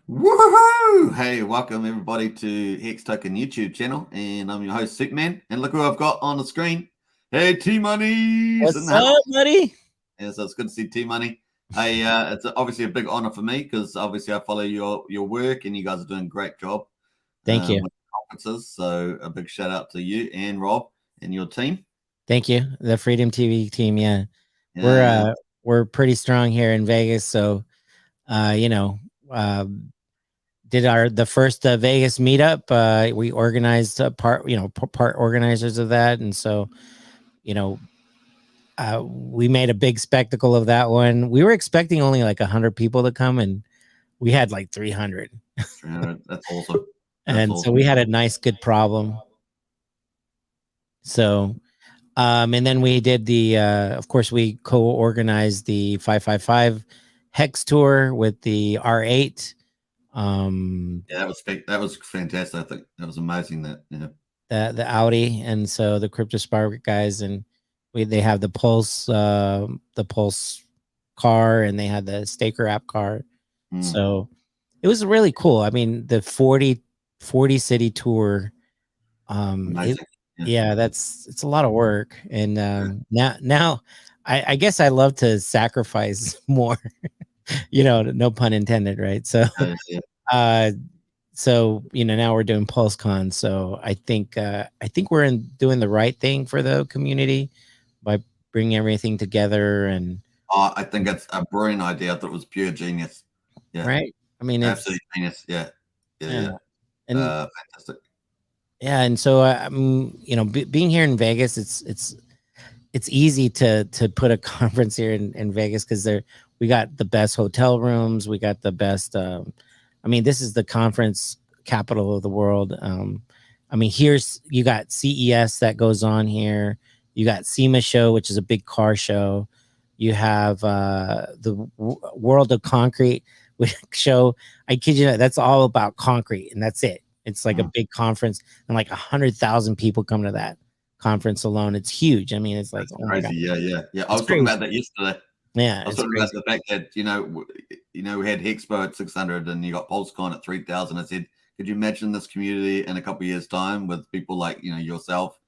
Woohoo! Hey, welcome everybody to Hex Token YouTube channel, and I'm your host Superman. And look who I've got on the screen. Hey, TMoney's in What's the house. up, buddy? Yeah, so it's good to see TMoney. Hey, it's obviously a big honor for me because obviously I follow your work, and you guys are doing a great job. Thank you. With conferences. So a big shout out to you and Rob and your team. Thank you. The FreedomTV team. Yeah. Yeah, We're pretty strong here in Vegas. So did the first Vegas meetup. We organized part organizers of that. And so, we made a big spectacle of that one. We were expecting only like 100 people to come, and we had like 300. 300. That's awesome. And so we had a nice, good problem. So, and then we did of course, we co-organized the 555 Hex tour with the R8. Yeah, that was fantastic. I think that was amazing. The Audi, and so the Crypto Spark guys, and they have the Pulse car, and they had the Staker app car. So it was really cool. I mean, the 40 city tour. Yeah, it's a lot of work. And now I guess I love to sacrifice more, no pun intended, right? So now we're doing Pulsecon. So I think we're doing the right thing for the community by bringing everything together. And I think that's a brilliant idea. I thought it was pure genius. Yeah. Right. I mean, absolutely genius. Yeah. And fantastic. Yeah, and so being here in Vegas, it's easy to put a conference here in Vegas because we got the best hotel rooms, we got the best. This is the conference capital of the world. You got CES that goes on here. You got SEMA show, which is a big car show. You have the World of Concrete show. I kid you not, that's all about concrete, and that's it. It's like a big conference, and like 100,000 people come to that conference alone. It's huge. I mean, it's like crazy. Yeah. I was talking about that yesterday. Yeah, I was talking about the fact that we had Hexpo at 600, and you got Pulsecon at 3,000. I said, could you imagine this community in a couple of years' time with people like yourself,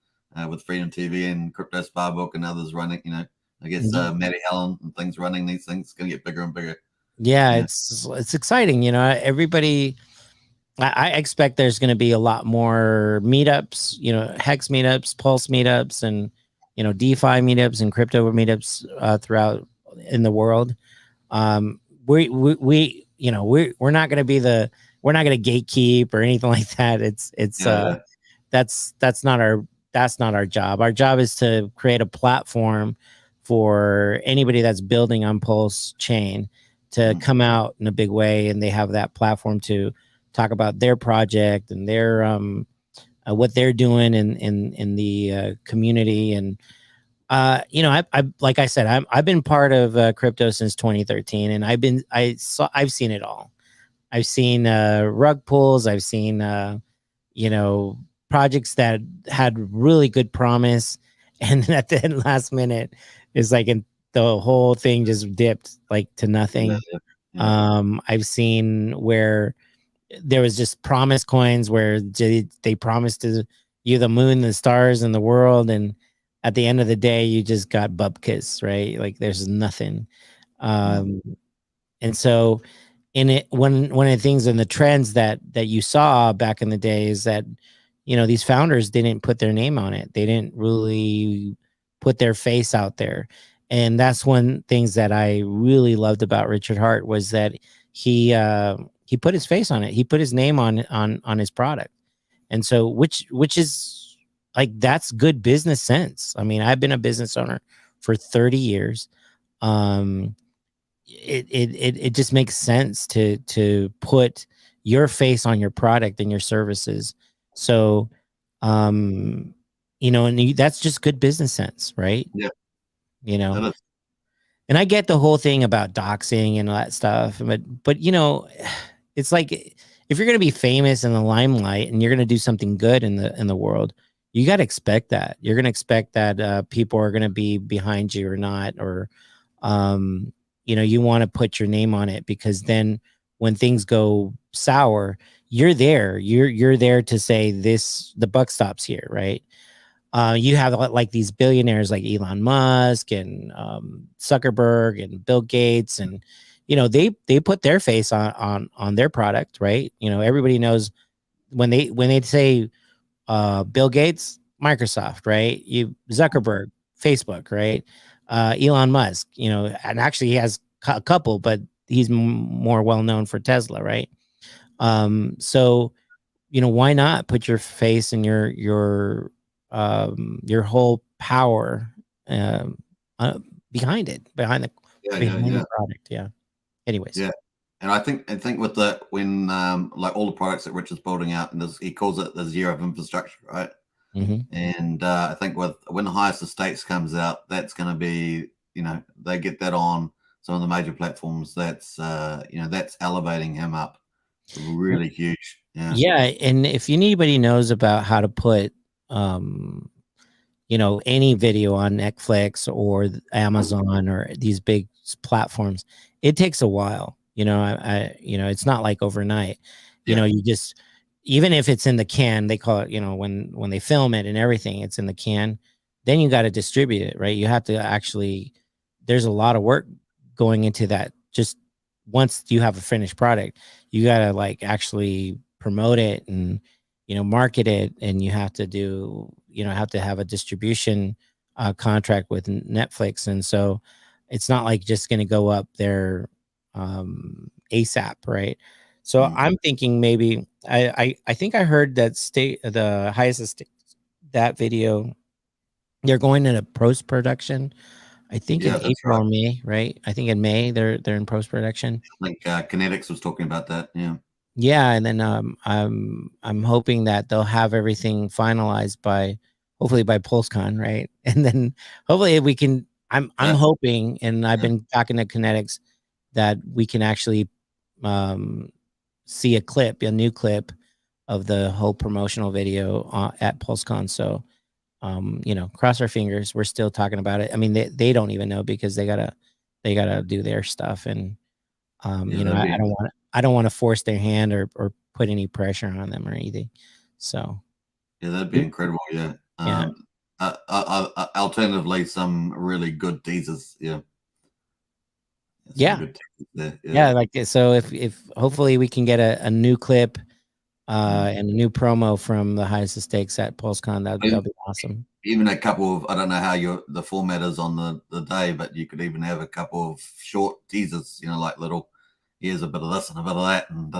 with FreedomTV and Crypto Sparbook and others running? I guess Matty Allen and things running these things. It's going to get bigger and bigger. Yeah, it's exciting. Everybody. I expect there's going to be a lot more meetups, Hex meetups, Pulse meetups, and DeFi meetups and crypto meetups throughout in the world. We're not going to be we're not going to gatekeep or anything like that. That's not our job. Our job is to create a platform for anybody that's building on Pulsechain to come out in a big way, and they have that platform to talk about their project and their what they're doing in the community. And I like I said, I've been part of crypto since 2013, and I've seen it all. I've seen rug pulls. I've seen projects that had really good promise, and then at the last minute is like the whole thing just dipped like to nothing. I've seen where there was just promise coins where they promised you the moon, the stars, and the world, and at the end of the day, you just got bupkis, right? Like there's nothing. And so, one of the things in the trends that you saw back in the day is that these founders didn't put their name on it. They didn't really put their face out there, and that's one things that I really loved about Richard Hart was that he put his face on it. He put his name on his product. And so which is like, that's good business sense. I mean, I've been a business owner for 30 years. It just makes sense to put your face on your product and your services. So, and that's just good business sense, right? Yeah. And I get the whole thing about doxing and all that stuff, but it's like, if you're going to be famous in the limelight and you're going to do something good in the world, you got to expect that. You're going to expect that people are going to be behind you or not, or you want to put your name on it, because then when things go sour, you're there. You're there to say this. The buck stops here, right? You have like these billionaires like Elon Musk and Zuckerberg and Bill Gates, and they put their face on their product, right? Everybody knows when they say Bill Gates, Microsoft, right? Zuckerberg, Facebook, right? Elon Musk, and actually he has a couple, but he's more well known for Tesla, right? So why not put your face and your whole power um, uh, behind the product. Yeah. Anyways. Yeah. And I think with the when like all the products that Rich is building out, and he calls it the zero of infrastructure, right? And I think when the highest estates comes out, that's going to be they get that on some of the major platforms. That's that's elevating him up really huge. Yeah, and if anybody knows about how to put any video on Netflix or Amazon or these big platforms, it takes a while. It's not like overnight. You just, even if it's in the can, they call it, when they film it and everything, it's in the can, then you got to distribute it, right? You have to actually, there's a lot of work going into that. Just once you have a finished product, you got to like actually promote it and market it, and you have to have a distribution contract with Netflix. And so it's not like just going to go up there ASAP, right? So I'm thinking maybe I think I heard that the highest estate, that video, they're going into post production. I think in April or May, right? I think in May they're in post production. I think Kinetics was talking about that. Yeah. Yeah, and then I'm hoping that they'll have everything finalized hopefully by Pulsecon, right? And then hopefully we can. I'm hoping, and I've been talking to Kinetics, that we can actually see a new clip of the whole promotional video at Pulsecon. So cross our fingers. We're still talking about it. I mean, they don't even know because they gotta do their stuff, and I don't want to force their hand or put any pressure on them or anything. So yeah, that'd be incredible. Yeah. Alternatively, some really good teasers. Yeah. Yeah, like so if hopefully we can get a new clip and a new promo from the highest of stakes at Pulsecon, that'll be awesome. Even a couple of, I don't know how the format is on the day, but you could even have a couple of short teasers, like little, here's a bit of this and a bit of that, and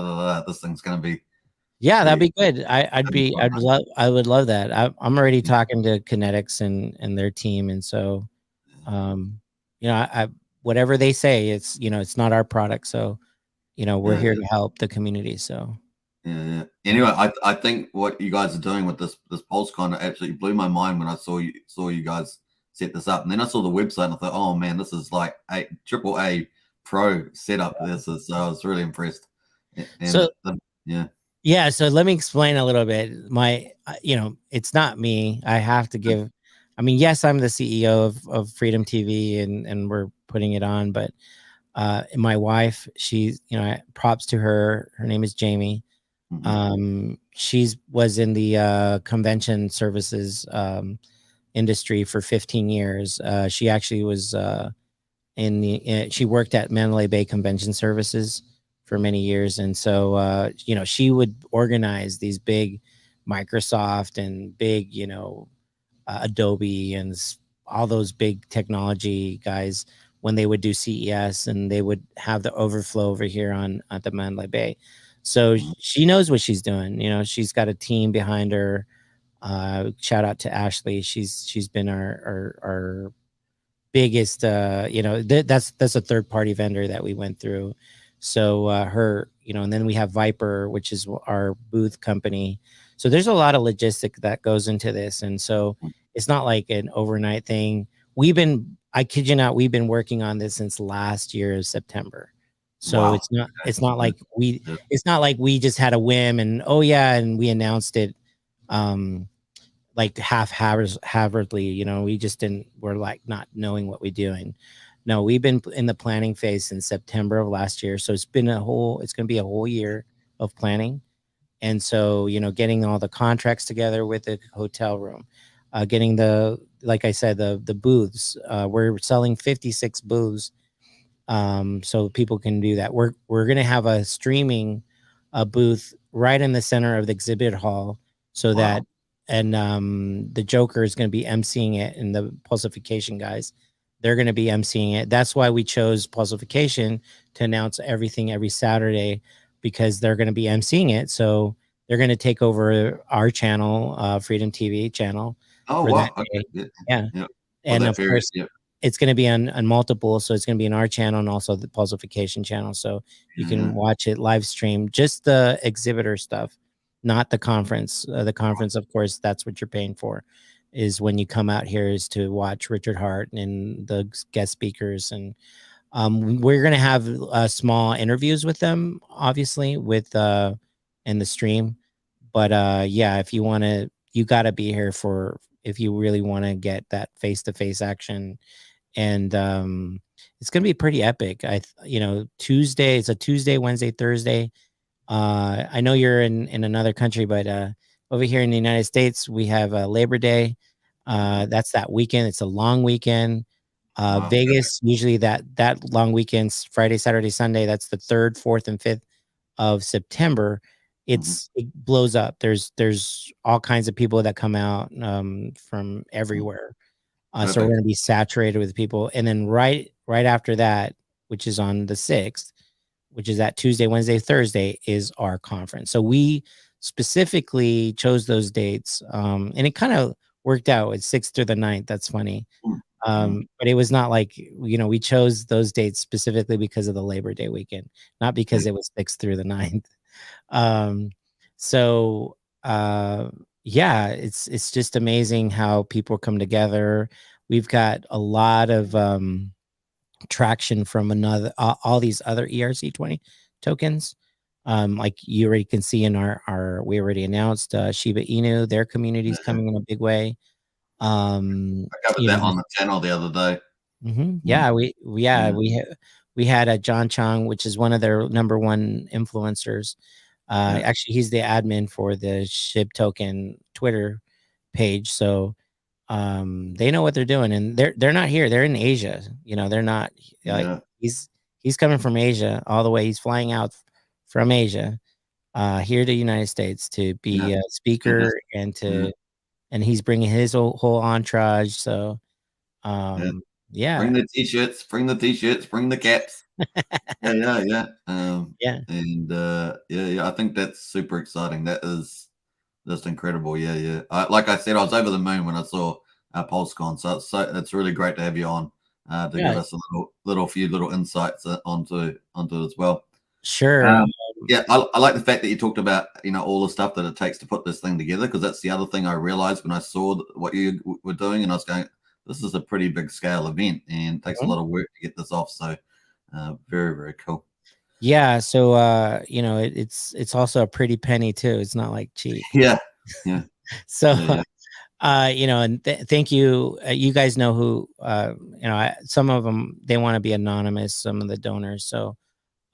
this thing's going to be. Yeah, that'd be good. I would love that. I'm already talking to Kinetics and their team, and so, I whatever they say, it's it's not our product, so we're here to help the community. So yeah. Anyway, I think what you guys are doing with this Pulsecon absolutely blew my mind when I saw you guys set this up, and then I saw the website and I thought, oh man, this is like a AAA pro setup. So I was really impressed. And yeah, so let me explain a little bit. It's not me. I have to give. I mean, yes, I'm the CEO of Freedom TV, and we're putting it on, but my wife, she's props to her. Her name is Jamie. She's was in the convention services industry for 15 years. She actually was she worked at Mandalay Bay Convention Services for many years, and so she would organize these big Microsoft and big Adobe and all those big technology guys when they would do CES, and they would have the overflow over here at the Mandalay Bay. So she knows what she's doing. She's got a team behind her. Shout out to Ashley. She's been our biggest. That's a third party vendor that we went through. So her, and then we have Viper, which is our booth company. So there's a lot of logistic that goes into this, and so it's not like an overnight thing. I kid you not, we've been working on this since last year, September. So wow. It's not like we just had a whim and and we announced it like haphazardly, we just we're like not knowing what we're doing. No, we've been in the planning phase since September of last year. So it's going to be a whole year of planning. And so, getting all the contracts together with the hotel room, getting like I said, the booths, we're selling 56 booths. So people can do that. We're going to have a streaming booth right in the center of the exhibit hall so that, and the Joker is going to be emceeing it, and the Pulsification guys, they're going to be emceeing it. That's why we chose Pulsification to announce everything every Saturday, because they're going to be emceeing it. So they're going to take over our channel, Freedom TV channel, Oh, for that wow. Okay. day. Yeah. Yeah. For And that of period. course, Yeah. it's going to be on multiple. So it's going to be in our channel and also the Pulsification channel. So you can watch it live stream, just the exhibitor stuff, not the conference. The conference, of course, that's what you're paying for, is when you come out here, is to watch Richard Hart and the guest speakers. And we're going to have small interviews with them, obviously, with in the stream. But yeah, if you want to, you got to be here if you really want to get that face-to-face action. And it's gonna be pretty epic. Tuesday, it's a Tuesday, Wednesday, Thursday. I know you're in another country, but over here in the United States, we have Labor Day. That's that weekend. It's a long weekend. Wow. Vegas, usually that long weekends, Friday, Saturday, Sunday, that's the 3rd, 4th, and 5th of September. It blows up. There's all kinds of people that come out from everywhere. So we're going to be saturated with people. And then right after that, which is on the 6th, which is that Tuesday, Wednesday, Thursday, is our conference. So we specifically chose those dates. And it kind of worked out. It's 6th through the 9th. That's funny. But it was not like, we chose those dates specifically because of the Labor Day weekend, not because it was 6th through the 9th. So yeah, it's just amazing how people come together. We've got a lot of traction from all these other ERC20 tokens. Like you already can see in we already announced Shiba Inu, their community is coming in a big way. I covered that on the channel the other day. Yeah, we had a John Chang, which is one of their #1 influencers. Actually, he's the admin for the SHIB token Twitter page. So they know what they're doing, and they're not here. They're in Asia. They're not like he's coming from Asia all the way. He's flying out from Asia here to the United States to be a speaker and he's bringing his whole entourage. So Bring the t-shirts, bring the caps. Yeah. And I think that's super exciting. That is just incredible. Yeah. Like I said, I was over the moon when I saw Pulsecon, so it's really great to have you on to give us a few little insights onto it as well. Sure. I like the fact that you talked about all the stuff that it takes to put this thing together, because that's the other thing I realized when I saw what you were doing, and I was going, this is a pretty big scale event and it takes a lot of work to get this off. So very, very cool. Yeah. So it's also a pretty penny too. It's not like cheap. Yeah. So and thank you. You guys know who some of them, they want to be anonymous, some of the donors. So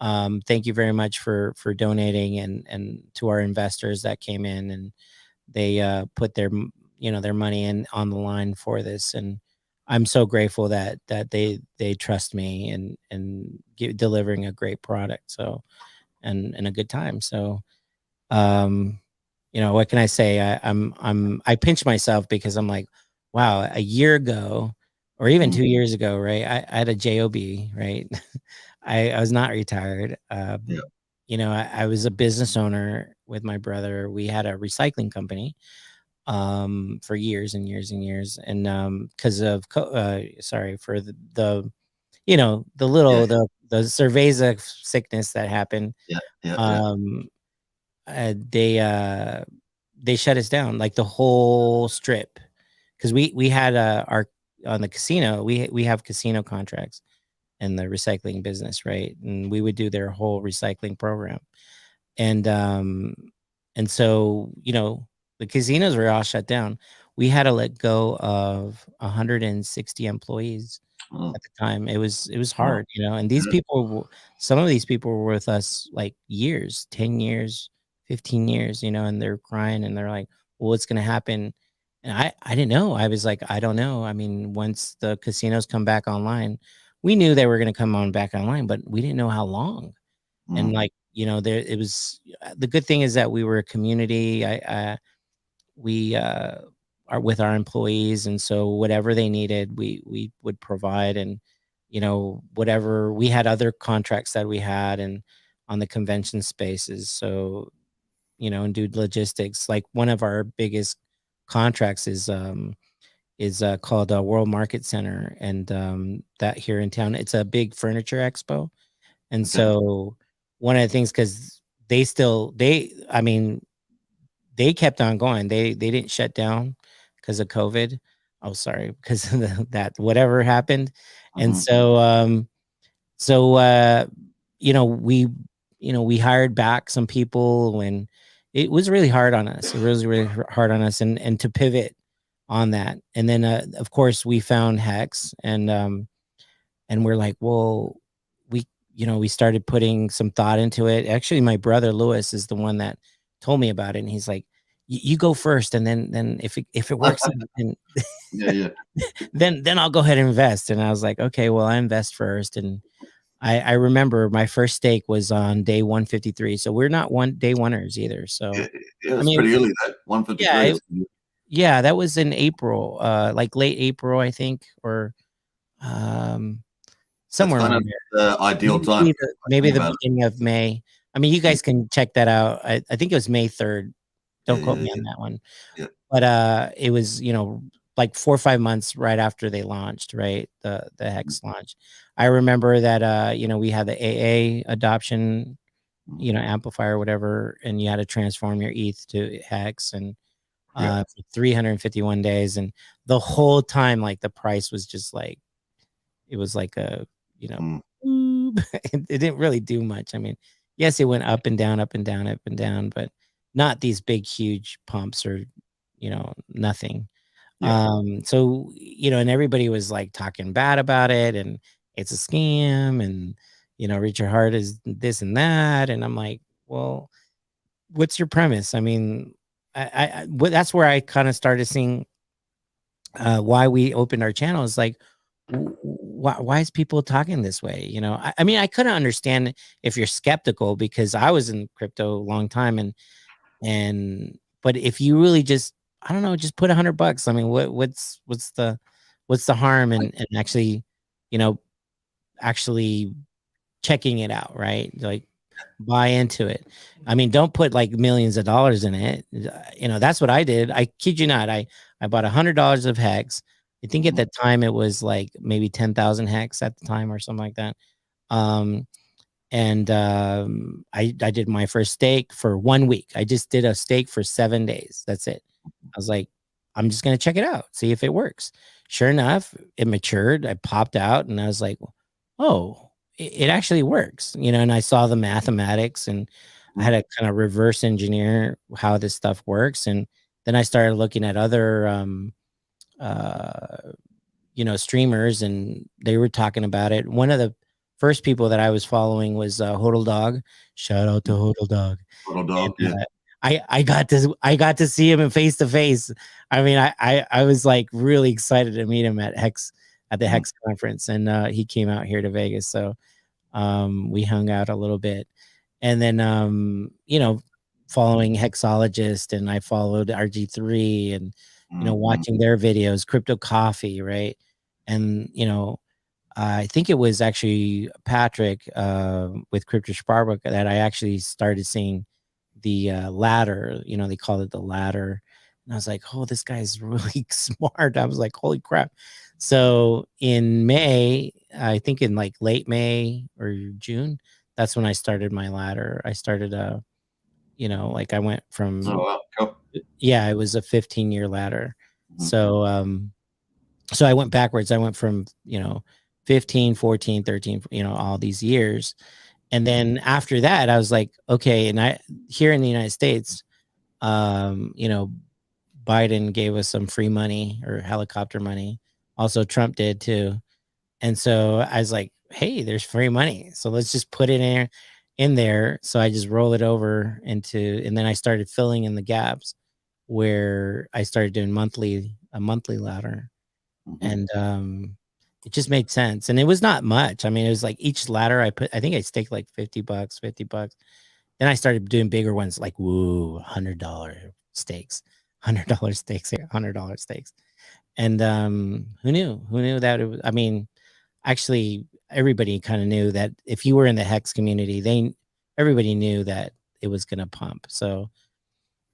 thank you very much for donating, and to our investors that came in and they put their money in on the line for this. And I'm so grateful that they trust me and delivering a great product. So and a good time. So what can I say? I pinch myself because I'm like, wow, a year ago or even 2 years ago, right? I had a job, right? I was not retired. I was a business owner with my brother. We had a recycling company for years and years and years. And because of for the the cerveza sickness that happened. They shut us down, like the whole strip, because we had our on the casino, we have casino contracts in the recycling business, right? And we would do their whole recycling program. And so the casinos were all shut down. We had to let go of 160 employees. at the time. It was Wow. hard, you know, and these people, some of these people were with us like years, 10 years, 15 years, you know, and they're crying and they're like, well, what's going to happen? And I didn't know. I was like, I don't know. I mean, once the casinos come back online, we knew they were going to come on back online, but we didn't know how long. And like, you know, there, it was, the good thing is that we were a community. We are with our employees, and so whatever they needed, we would provide. And you know, whatever we had, other contracts that we had and on the convention spaces, so you know, and do logistics. Like one of our biggest contracts is called World Market Center, and that here in town, it's a big furniture expo. And Okay. so one of the things, because I mean, they kept on going. They didn't shut down because of COVID. Oh, sorry, because of that whatever happened. And so you know, we hired back some people, and it was really hard on us. It was really hard on us, and to pivot on that. And then of course we found Hex, and we're like, well, we, you know, we started putting some thought into it. Actually, my brother Lewis is the one that told me about it, and he's like, you go first, and then if it works, then Yeah. then I'll go ahead and invest. And I was like, okay, well, I invest first. And I remember my first stake was on day 153, so we're not day oneers either. So It I was mean, pretty early though. yeah, 153 is yeah, that was in April, like late April, I think, or um that's somewhere kind around of there. the ideal time. Maybe the About it. beginning of May. I mean, you guys can check that out. I think it was May 3rd. Don't quote me on that one. Yeah. But it was, you know, like 4 or 5 months right after they launched, right? The Hex launch. I remember that you know, we had the AA adoption, you know, amplifier, whatever, and you had to transform your ETH to Hex, and for 351 days. And the whole time, like the price was just like, it was like a, you know, it didn't really do much. I mean, yes, it went up and down, up and down, up and down, but not these big, huge pumps, or, you know, nothing. So, you know, and everybody was like talking bad about it, and it's a scam, and, you know, Richard Hart is this and that. And I'm like, well, what's your premise? I mean, that's where I kind of started seeing why we opened our channel. Is like, why is people talking this way? You know, I mean, I couldn't understand if you're skeptical, because I was in crypto a long time, but if you really just, I don't know, just put $100. I mean, what's the harm in actually, you know, actually checking it out, right? Like, buy into it. I mean, don't put like millions of dollars in it. You know, that's what I did. I kid you not. I bought $100 of Hex. I think at the time it was like maybe 10,000 Hex at the time, or something like that. And I did my first stake for 1 week. I just did a stake for 7 days. That's it. I was like, I'm just gonna check it out, see if it works. Sure enough, it matured. I popped out, and I was like, oh, it actually works, you know. And I saw the mathematics, and I had to kind of reverse engineer how this stuff works. And then I started looking at other uh you know, streamers, and they were talking about it. One of the first people that I was following was Hodl Dog. Shout out to Hodl Dog. Little dog. And, I got to see him in face to face. I mean, I was like really excited to meet him at the Hex conference, and he came out here to Vegas, so we hung out a little bit. And then you know, following Hexologist, and I followed RG3, and you know, watching their videos, Crypto Coffee, right? And you know, I think it was actually Patrick with Crypto Sparbook that I actually started seeing the ladder. You know, they call it the ladder, and I was like, oh, this guy's really smart. I was like, holy crap. So in May, I think in like late May or June, that's when I started my ladder. I started you know, like I went from, yeah, it was a 15-year ladder. So so I went backwards. I went from, you know, 15, 14, 13, you know, all these years. And then after that, I was like, okay. And I, here in the United States, you know, Biden gave us some free money, or helicopter money. Also, Trump did too. And so I was like, hey, there's free money. So let's just put it in there. So I just roll it over into, and then I started filling in the gaps where I started doing a monthly ladder. And it just made sense. And it was not much. I mean, it was like each ladder I think I staked like $50, $50. Then I started doing bigger ones like, woo, $100 stakes, $100 stakes here, $100 stakes. And who knew that it was, I mean, actually everybody kind of knew that if you were in the Hex community, everybody knew that it was going to pump. So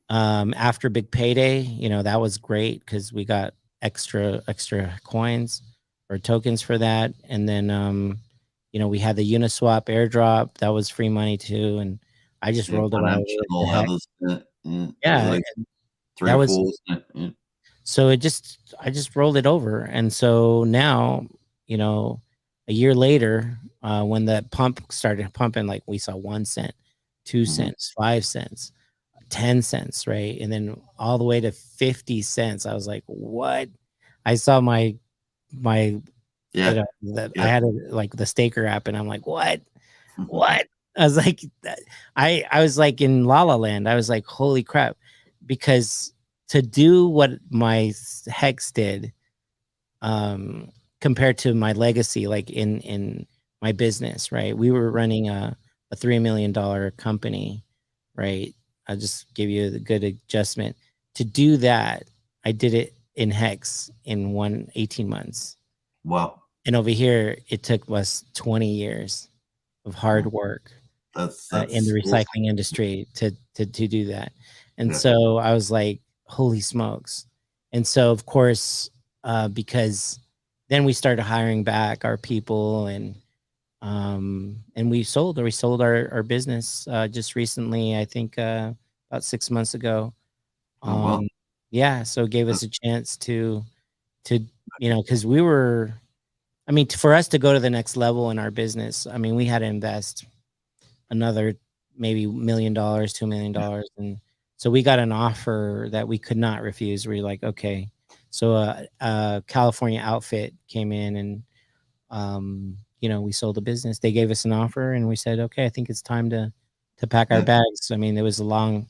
after big payday, you know, that was great because we got extra coins or tokens for that. And then you know, we had the Uniswap airdrop, that was free money too. And I just rolled it all over others. yeah, like 3 that or was 4. Yeah. so I just rolled it over. And so now, you know, a year later, when the pump started pumping, like we saw 1 cent, 2 cents, 5 cents, 10 cents, right? And then all the way to 50 cents. I was like, what? I saw my you know, that I had like the staker app, and I'm like, what? What? I was like, I was like in La La Land. I was like, holy crap. Because to do what my Hex did, compared to my legacy, like in my business, right? We were running a $3 million company, right? I'll just give you the good adjustment. To do that, I did it in Hex in 18 months. Wow. And over here, it took us 20 years of hard work that's in the recycling industry to do that. And Yeah. so I was like, holy smokes. And so, of course, because then we started hiring back our people, and we sold our business just recently, I think about 6 months ago. Oh, wow. Yeah, so it gave us a chance to you know, because we were, I mean, for us to go to the next level in our business, I mean, we had to invest another maybe $1 million, $2 million. And so we got an offer that we could not refuse. We were like, okay. So a California outfit came in, and you know, we sold the business. They gave us an offer, and we said, okay, I think it's time to pack our bags. I mean, it was a long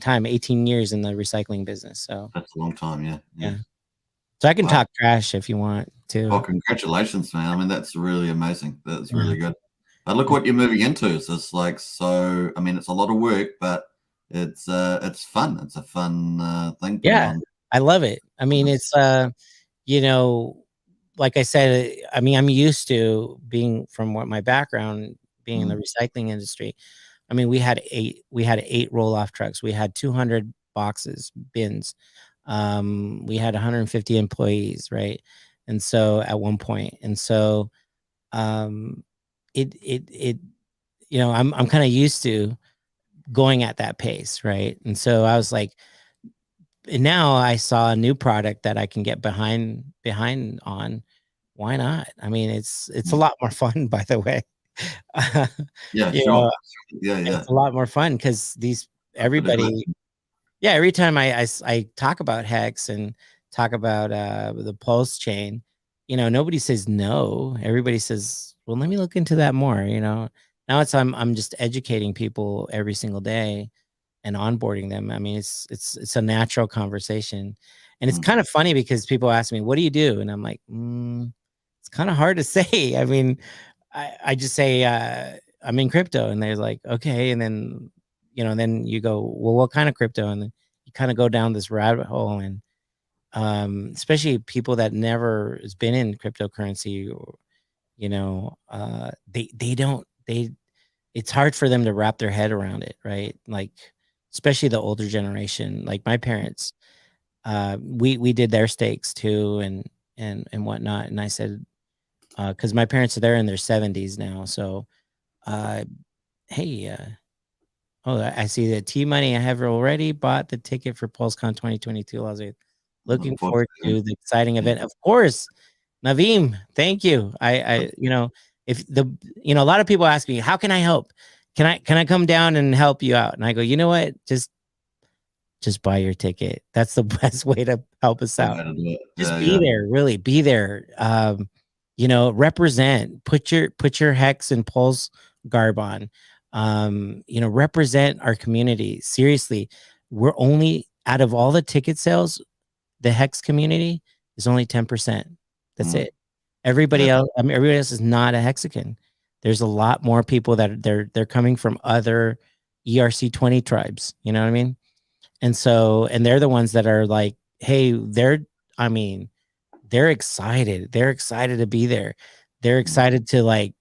time, 18 years in the recycling business. So that's a long time. Yeah. So I can talk trash if you want to. Oh, congratulations, man. I mean, that's really amazing. That's really good. But look what you're moving into. It's just like, so, I mean, it's a lot of work, but it's fun. It's a fun thing. Yeah, I love it. I mean, it's you know, like I said, I mean, I'm used to being, from what my background being in the recycling industry. I mean, we had 8 roll-off trucks. We had 200 boxes, bins. We had 150 employees, right? And so at one point, and so it you know, I'm kind of used to going at that pace, right? And so I was like, and now I saw a new product that I can get behind on. Why not? I mean, it's a lot more fun, by the way. Yeah, you sure. know, Yeah. It's a lot more fun because everybody. Yeah, every time I talk about Hex and talk about the Pulsechain, you know, nobody says no. Everybody says, well, let me look into that more. You know, now I'm just educating people every single day and onboarding them. I mean, it's a natural conversation, and it's kind of funny because people ask me, what do you do? And I'm like, it's kind of hard to say. I mean, I just say I'm in crypto, and they're like, okay. And then, you know, then you go, well, what kind of crypto? And then you kind of go down this rabbit hole. And especially people that never has been in cryptocurrency, or, you know, it's hard for them to wrap their head around it, right? Like, especially the older generation, like my parents, we did their stakes too, and whatnot. And I said, because my parents are there in their 70s now, so hey, oh, I see that TMoney. I have already bought the ticket for Pulsecon 2022. I was like, looking forward to the exciting event. Of course, Naveem, thank you. I you know, if you know, a lot of people ask me, how can I help? Can I come down and help you out? And I go, you know what? Just just buy your ticket. That's the best way to help us out. Just be yeah. there, really be there. You know, represent, put your Hex and Pulse garb on. You know, represent our community. Seriously, we're only, out of all the ticket sales, the Hex community is only 10%. That's it. Everybody else, I mean, everybody else is not a Hexagon. There's a lot more people that they're coming from other ERC20 tribes. You know what I mean? And so, and they're the ones that are like, hey, I mean, they're excited. They're excited to be there. They're excited to, like,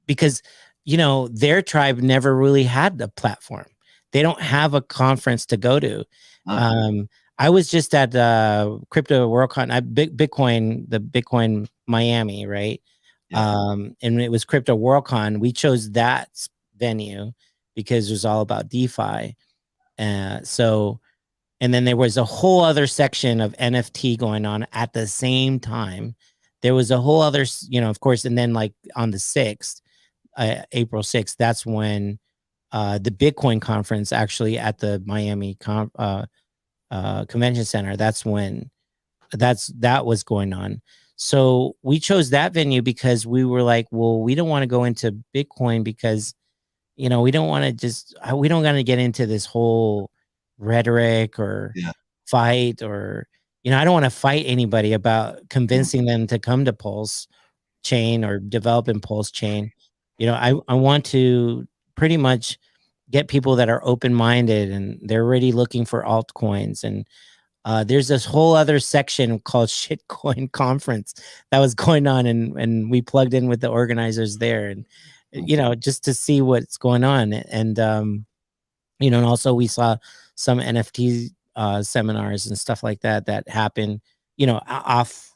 because, you know, their tribe never really had a platform. They don't have a conference to go to. I was just at Crypto WorldCon, Bitcoin, the Bitcoin Miami, right? And it was Crypto WorldCon. We chose that venue because it was all about DeFi. So, and then there was a whole other section of NFT going on at the same time. There was a whole other, you know, of course, and then like on the 6th, April 6th, that's when the Bitcoin conference actually at the Miami Convention Center, that's when that was going on. So we chose that venue because we were like, well, we don't want to go into Bitcoin because, you know, we don't want to just, we don't want to get into this whole rhetoric or fight, or, you know, I don't want to fight anybody about convincing them to come to Pulse Chain or develop in Pulsechain. You know, I want to pretty much get people that are open-minded and they're already looking for altcoins. And there's this whole other section called Shitcoin Conference that was going on, and we plugged in with the organizers there, and you know, just to see what's going on. And you know, and also we saw some NFT seminars and stuff like that that happened, you know, off,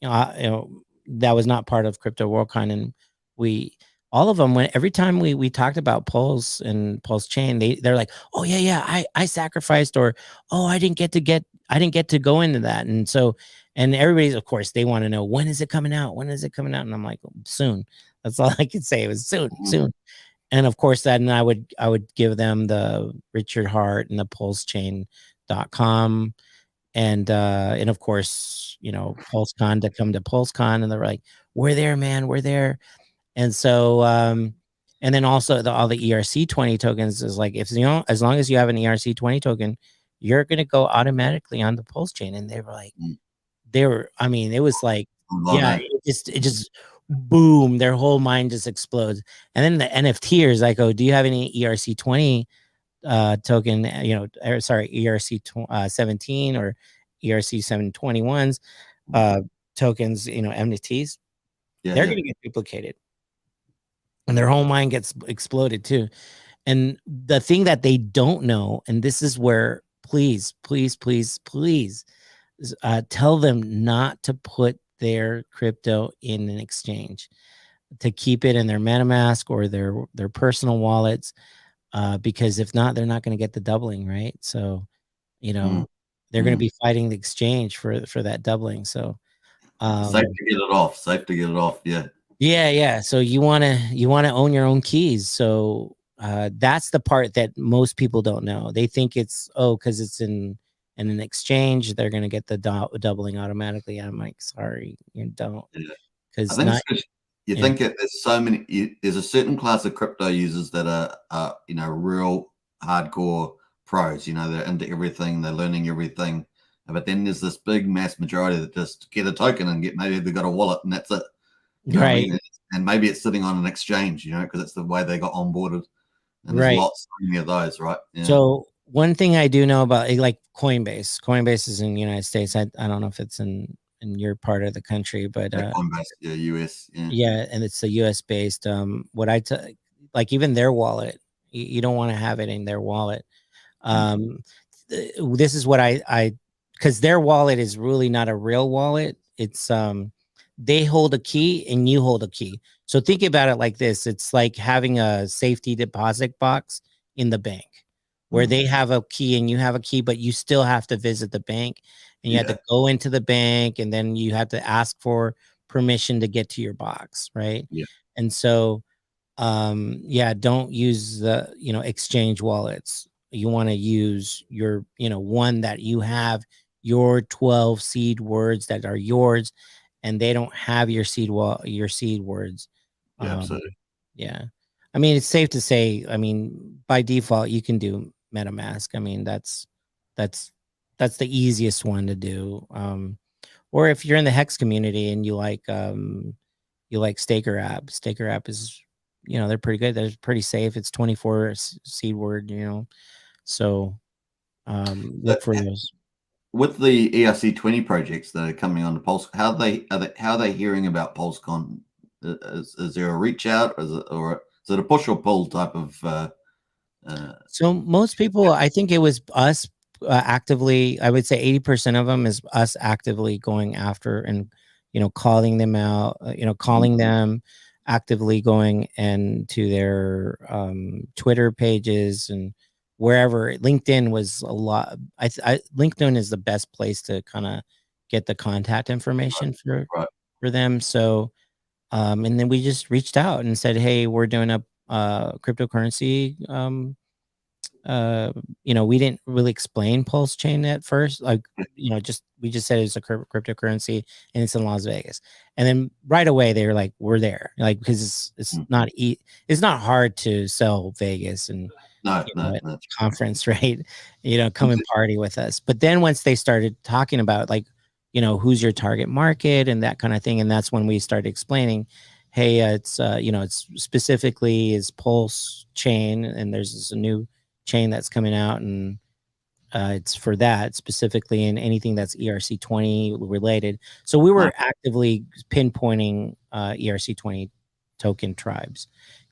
you know, that was not part of Crypto WorldCon. And we, all of them, when every time we talked about Pulse and Pulse Chain, they're like, oh yeah, I sacrificed, or oh, I didn't get to go into that. And so, and everybody's, of course, they want to know, when is it coming out? When is it coming out? And I'm like, soon. That's all I could say. It was soon. And of course, then I would give them the Richard Hart and the Pulsechain.com. And of course, you know, Pulsecon to come to Pulsecon, and they're like, we're there, man, we're there. And so, and then also all the ERC20 tokens is like, if you know, as long as you have an ERC20 token, you're going to go automatically on the Pulse chain. And they were like, I mean, it was like, yeah, it just boom, their whole mind just explodes. And then the NFTers, I go, do you have any ERC20 token, you know, or sorry, ERC 17 or ERC 721s tokens, you know, NFTs? They're going to get duplicated, and their whole mind gets exploded too. And the thing that they don't know, and this is where please tell them not to put their crypto in an exchange, to keep it in their MetaMask or their personal wallets, because if not, they're not going to get the doubling, right? So, you know, they're going to be fighting the exchange for that doubling. So safe to get it off. Yeah. So you want to own your own keys. So that's the part that most people don't know. They think it's, oh, because it's in an exchange, they're going to get the doubling automatically. I'm like, sorry, you don't. Because you think that there's so many, there's a certain class of crypto users that are you know, real hardcore pros, you know, they're into everything, they're learning everything. But then there's this big mass majority that just get a token and maybe they've got a wallet and that's it. You know, right. And maybe it's sitting on an exchange, you know, because it's the way they got onboarded. And there's so many of those, right? Yeah. So one thing I do know about, like, Coinbase is in the United States. I don't know if it's in your part of the country, but Coinbase, US, yeah, and it's a US based. What like, even their wallet, you don't want to have it in their wallet. This is what I because their wallet is really not a real wallet. It's they hold a key and you hold a key. So think about it like this. It's like having a safety deposit box in the bank, where they have a key and you have a key, but you still have to visit the bank, and you have to go into the bank, and then you have to ask for permission to get to your box, right? And so don't use the, you know, exchange wallets. to use your, one that you have your 12 seed words that are yours, and they don't have your seed words. Yeah, absolutely. Yeah. I mean, it's safe to say, I mean, by default, you can do MetaMask. I mean, that's the easiest one to do. Or if you're in the Hex community and you like Staker app is, they're pretty good. They're pretty safe. It's 24 seed word, so look for those. With the ERC20 projects that are coming on the Pulse, how are they hearing about Pulsecon? Is there a reach out, or is it a push or pull type of? So most people, I think it was us actively. I would say 80% of them is us actively going after and calling them out. Calling them, actively going and to their Twitter pages and wherever. LinkedIn was a lot. LinkedIn is the best place to kind of get the contact information for them. So and then we just reached out and said, hey, we're doing a cryptocurrency. We didn't really explain Pulsechain at first, like we just said it's a cryptocurrency and it's in Las Vegas, and then right away they were like, we're there, like, because it's not hard to sell Vegas and conference, right? Come and party with us. But then once they started talking about, like, who's your target market and that kind of thing, and that's when we started explaining, hey, it's it's specifically is Pulsechain, and there's a new chain that's coming out, and it's for that specifically, and anything that's ERC20 related. So we were actively pinpointing ERC20 token tribes,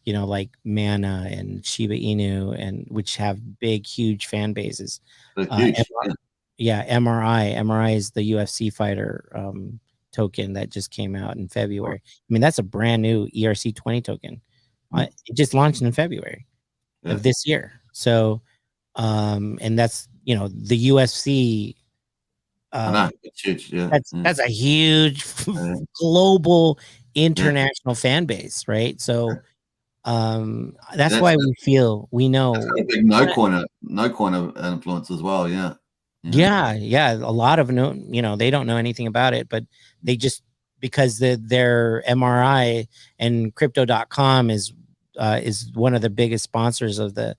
like Mana and Shiba Inu, and which have big, huge fan bases. MRI is the UFC fighter token that just came out in February. I mean, that's a brand new ERC20 token. It just launched in February of this year. So, and that's, the UFC. It's huge. That's a huge global international fan base, right? So, that's why we know. That's a big no coiner influence as well. Yeah. A lot of they don't know anything about it, but they just, because their MRI and crypto.com is one of the biggest sponsors of the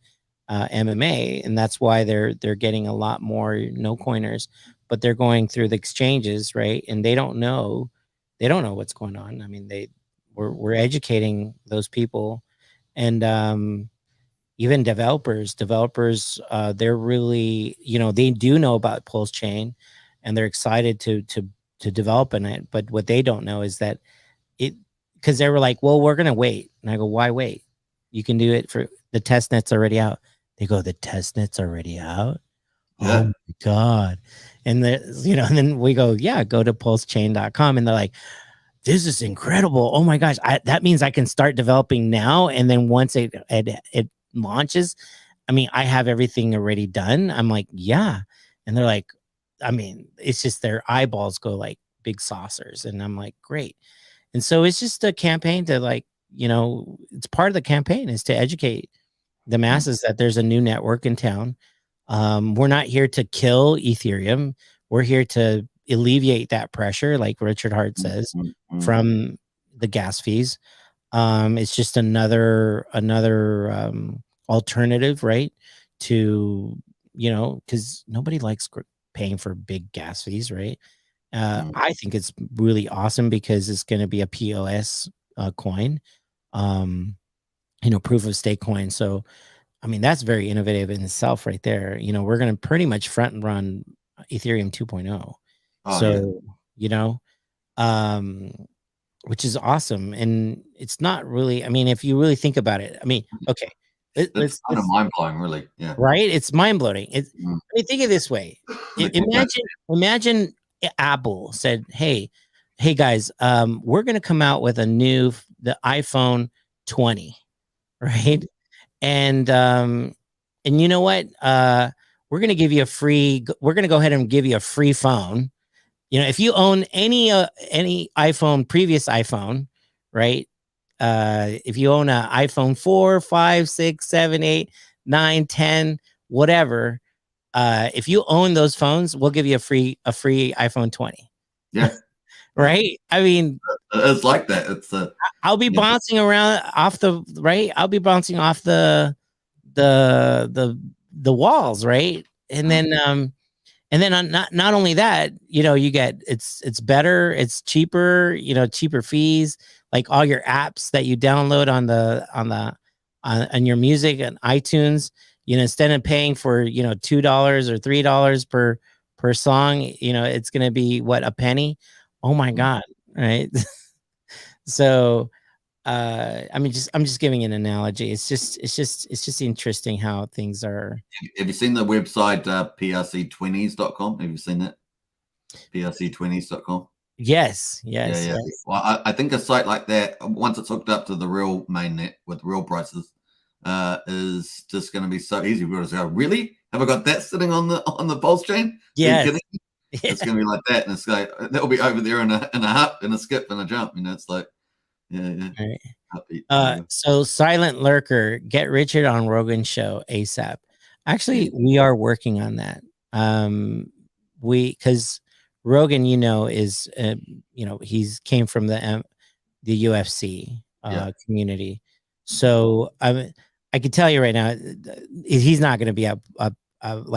MMA, and that's why they're getting a lot more no coiners, but they're going through the exchanges, right? And they don't know what's going on. I mean, we're educating those people, and even developers, they're really, they do know about Pulsechain, and they're excited to develop in it. But what they don't know is that because they were like, well, we're gonna wait, and I go, why wait? You can do it for the test net's already out. They go, the test net's already out. Yeah. Oh my God. And and then we go, yeah, go to pulsechain.com, and they're like, this is incredible. Oh my gosh. That means I can start developing now. And then once it launches, I mean, I have everything already done. I'm like, yeah. And they're like, I mean, it's just their eyeballs go like big saucers. And I'm like, great. And so it's just a campaign to, like, it's part of the campaign is to educate the masses that there's a new network in town. We're not here to kill Ethereum. We're here to alleviate that pressure, like Richard Hart says, from the gas fees. It's just another alternative, right? To, because nobody likes paying for big gas fees, right? I think it's really awesome because it's going to be a POS coin, proof of stake coin. So, I mean, that's very innovative in itself right there. We're going to pretty much front run Ethereum 2.0. Which is awesome. And it's not really, I mean, if you really think about it, I mean, okay. It's kind of mind-blowing, really. Yeah. Right? It's mind-blowing. I mean, think of it this way. Imagine Apple said, hey guys, we're going to come out with the iPhone 20, right? And you know what? We're going to give you we're going to go ahead and give you a free phone. If you own any iPhone, previous iPhone, right? If you own an iPhone 4, 5, 6, 7, 8, 9, 10, whatever. If you own those phones, we'll give you a free iPhone 20. Yeah. Right. I mean, it's like that. It's I'll be bouncing around off the right. I'll be bouncing off the walls, right? And then not only that, you get it's better, it's cheaper, cheaper fees, like all your apps that you download on your music and iTunes, instead of paying for $2 or $3 per song, it's gonna be what, a penny? Oh my God, right? So I mean, I'm just giving an analogy. It's just interesting how things are. Have you seen the website PRC20s.com? Have you seen that? PRC20s.com. Yes. Yeah. Well, I think a site like that, once it's hooked up to the real mainnet with real prices, is just going to be so easy. We're just go, really? Have I got that sitting on the Pulsechain? Yes. It's going to be like that, and it's like that'll be over there in a hop, in a skip, and a jump. It's like, yeah. Right. So Silent Lurker, get Richard on Rogan's show ASAP. Actually, we are working on that. Because Rogan, is he's came from the UFC community. So I can tell you right now, he's not going to be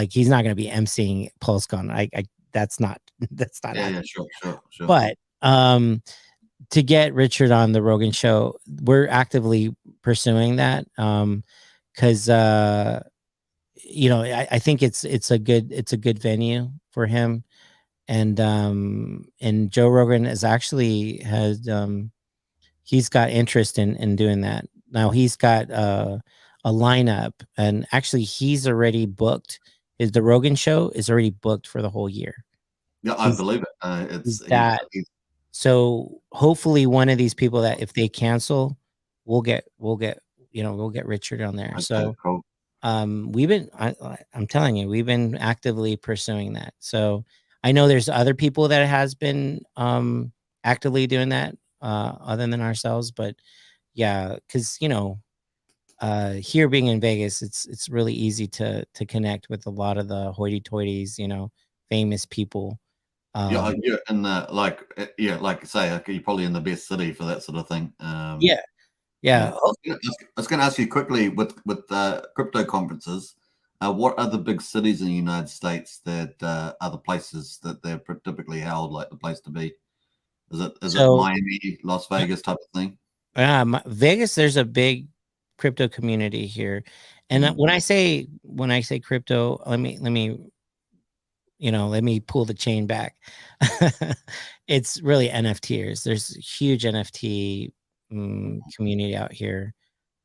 he's not going to be emceeing Pulsecon. That's not happening. Sure. But to get Richard on the Rogan show, we're actively pursuing that. Because I think it's a good venue for him. And Joe Rogan has he's got interest in doing that. Now he's got a lineup, and actually he's already booked. The Rogan show is already booked for the whole year. Yeah, I believe it. So hopefully one of these people that if they cancel, we'll get Richard on there. Okay, so cool. I'm telling you, we've been actively pursuing that. So I know there's other people that has been actively doing that other than ourselves, but yeah, because here being in Vegas, it's really easy to connect with a lot of the hoity-toities, famous people. And like I say, you're probably in the best city for that sort of thing. Yeah. I was going to ask you quickly with crypto conferences. What are the big cities in the United States that are the places that they're typically held, like the place to be? Is it Miami, Las Vegas type of thing? Vegas, there's a big crypto community here, and when I say crypto, let me pull the chain back. It's really NFTers. There's a huge NFT community out here.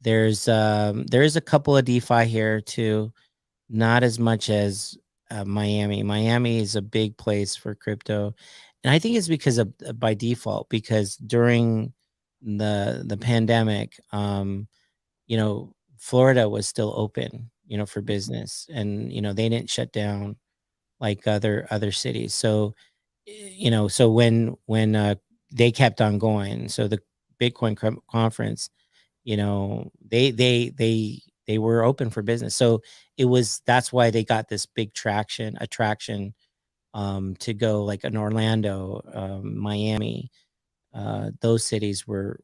There is a couple of DeFi here too, not as much as Miami. Miami is a big place for crypto, and I think it's because of by default, because during the pandemic, Florida was still open, for business, and they didn't shut down like other cities. So so when they kept on going, so the Bitcoin conference, they were open for business. So that's why they got this big attraction to go, like in Orlando, Miami. Those cities were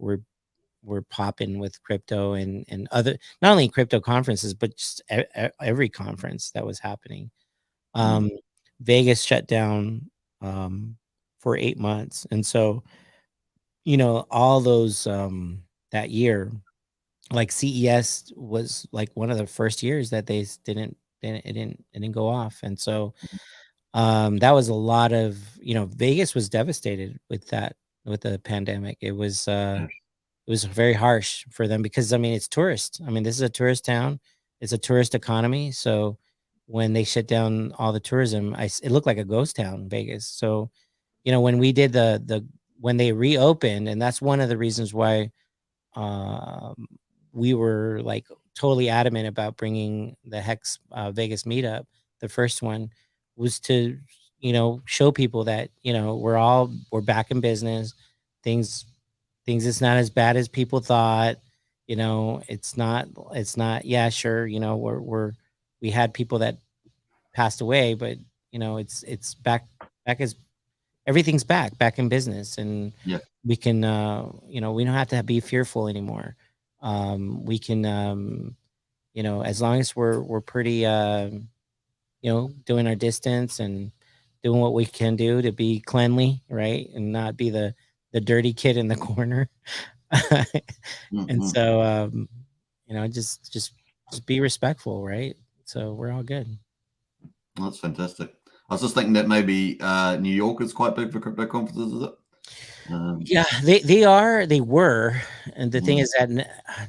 popping with crypto and other, not only crypto conferences, but just every conference that was happening. Vegas shut down for 8 months, and so all those that year, like CES was like one of the first years that they didn't go off, and so that was a lot of Vegas was devastated with the pandemic. It was very harsh for them because, I mean, it's tourist. I mean, this is a tourist town. It's a tourist economy. So when they shut down all the tourism, it looked like a ghost town, Vegas. So, when we did when they reopened, and that's one of the reasons why we were like totally adamant about bringing the Hex Vegas meetup. The first one was to, show people that, we're back in business. Things it's not as bad as people thought. It's not, yeah, sure. we had people that passed away, but you know, it's back as everything's back in business, and Yeah. we can you know, we don't have to be fearful anymore. We can you know, as long as we're pretty you know, doing our distance and doing what we can do to be cleanly, right, and not be the dirty kid in the corner. And so you know, just be respectful, right? So we're all good. That's fantastic. I was just thinking that maybe New York is quite big for crypto conferences, is it? Yeah, they were, and the thing is that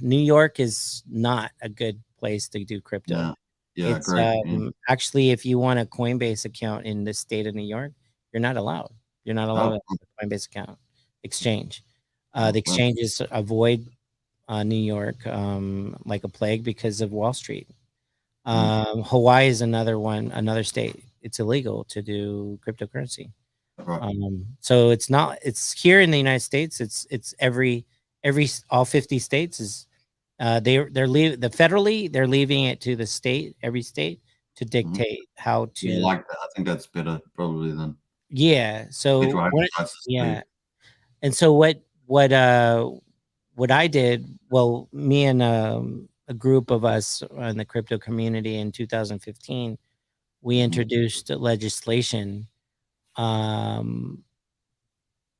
New York is not a good place to do crypto. Yeah, It's great. actually, if you want a Coinbase account in the state of New York, you're not allowed. You're not allowed Oh, a Coinbase account exchange. oh, The wow. exchanges avoid New York like a plague because of Wall Street. Hawaii is another state. It's illegal to do cryptocurrency. Right. So it's not. It's here in the United States. It's every all 50 states is they're leaving the federally. They're leaving it to the state, every state, to dictate how to. Yeah, I like that. I think that's better probably than Yeah. So federal what? prices Yeah. too. And so what I did? Well, me and a group of us in the crypto community in 2015, we introduced legislation. Um,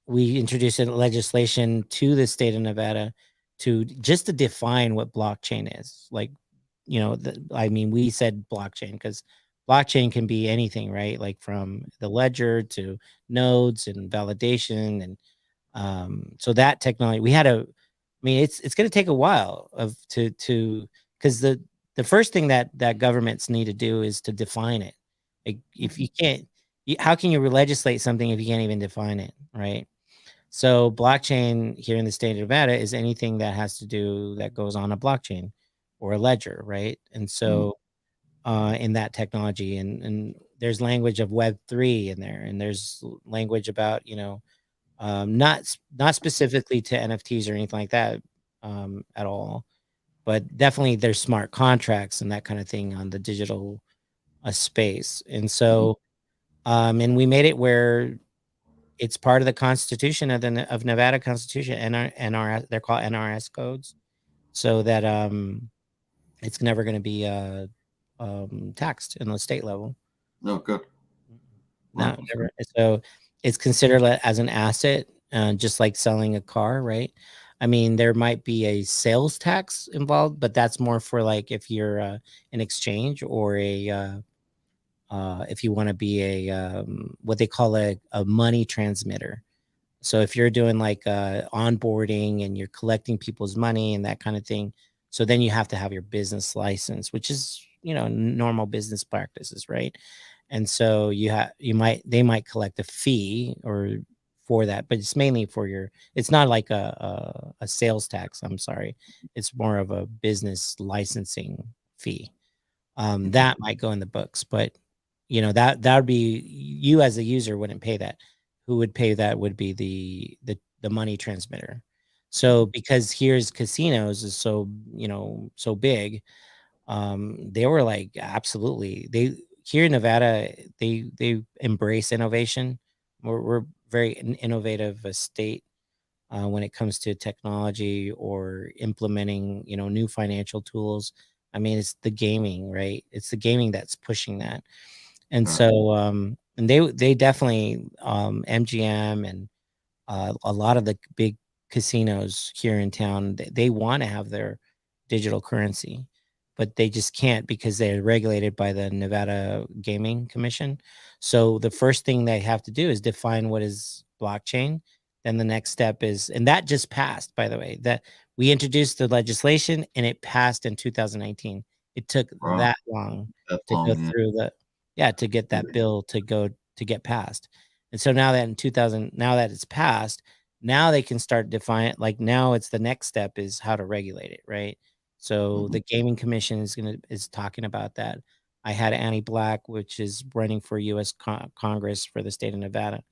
we introduced legislation to the state of Nevada to just to define what blockchain is. Like, you know, I mean, we said blockchain because blockchain can be anything, right? Like from the ledger to nodes and validation, and so that technology we had I mean, it's going to take a while because the first thing that governments need to do is to define it. Like, if you can't, how can you legislate something if you can't even define it, right? So blockchain here in the state of Nevada is anything that has to do that goes on a blockchain or a ledger, right? And so in that technology, and there's language of Web3 in there, and there's language about, you know, not specifically to NFTs or anything like that at all, but definitely there's smart contracts and that kind of thing on the digital space. And so and we made it where it's part of the Constitution of of Nevada Constitution, NRS, they're called NRS codes, so that it's never going to be taxed in the state level. No, good. No, Wow. never. So it's considered as an asset, just like selling a car, right? I mean, there might be a sales tax involved, but that's more for like if you're an exchange or if you want to be a what they call a money transmitter. So if you're doing like onboarding and you're collecting people's money and that kind of thing, so then you have to have your business license, which is, you know, normal business practices, right? And so they might collect a fee or for that, but it's mainly for it's not like a sales tax. I'm sorry. It's more of a business licensing fee. That might go in the books, but you know, that would be, you as a user wouldn't pay that. Who would pay that would be the money transmitter. So because here's casinos is so, you know, so big, they were like, absolutely, they here in Nevada, they embrace innovation. We're very innovative state when it comes to technology or implementing, you know, new financial tools. I mean, it's the gaming, right? It's the gaming that's pushing that. And so and they definitely MGM and a lot of the big casinos here in town, they want to have their digital currency, but they just can't because they're regulated by the Nevada Gaming Commission. So the first thing they have to do is define what is blockchain. Then the next step is, and that just passed, by the way, that we introduced the legislation and it passed in 2019. It took Wow. that long That's to go long, through to get that bill to get passed. And so now that in 2000, now that it's passed, now they can start defining, like now it's the next step is how to regulate it, right? So the gaming commission is talking about that. I had Annie Black, which is running for U.S. Congress for the state of Nevada.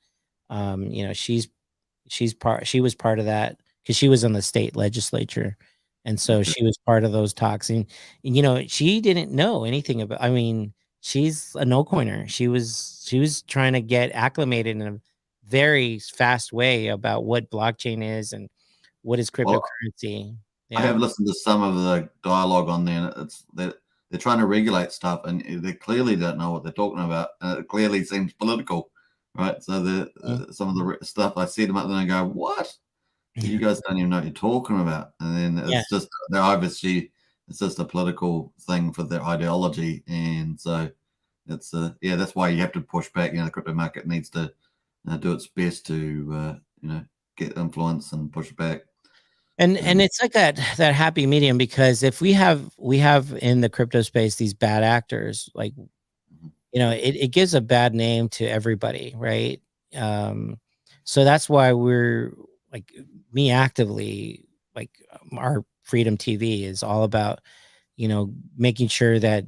You know, she was part of that because she was on the state legislature And so she was part of those talks, and you know, she didn't know anything about, I mean, she's a no coiner. She was trying to get acclimated in a very fast way about what blockchain is and what is Well, cryptocurrency. I Yeah. have listened to some of the dialogue on there. And it's they're trying to regulate stuff, and they clearly don't know what they're talking about. It clearly seems political, right? So some of the stuff I see them up there and I go, "What? You guys don't even know what you're talking about." And then Yeah. it's just they're obviously it's just a political thing for their ideology, and so it's yeah, that's why you have to push back. You know, the crypto market needs to do its best to you know, get influence and push back. And it's like that happy medium, because if we have in the crypto space these bad actors, like, you know, it gives a bad name to everybody, right? So that's why we're like, me actively, like, our Freedom TV is all about, you know, making sure that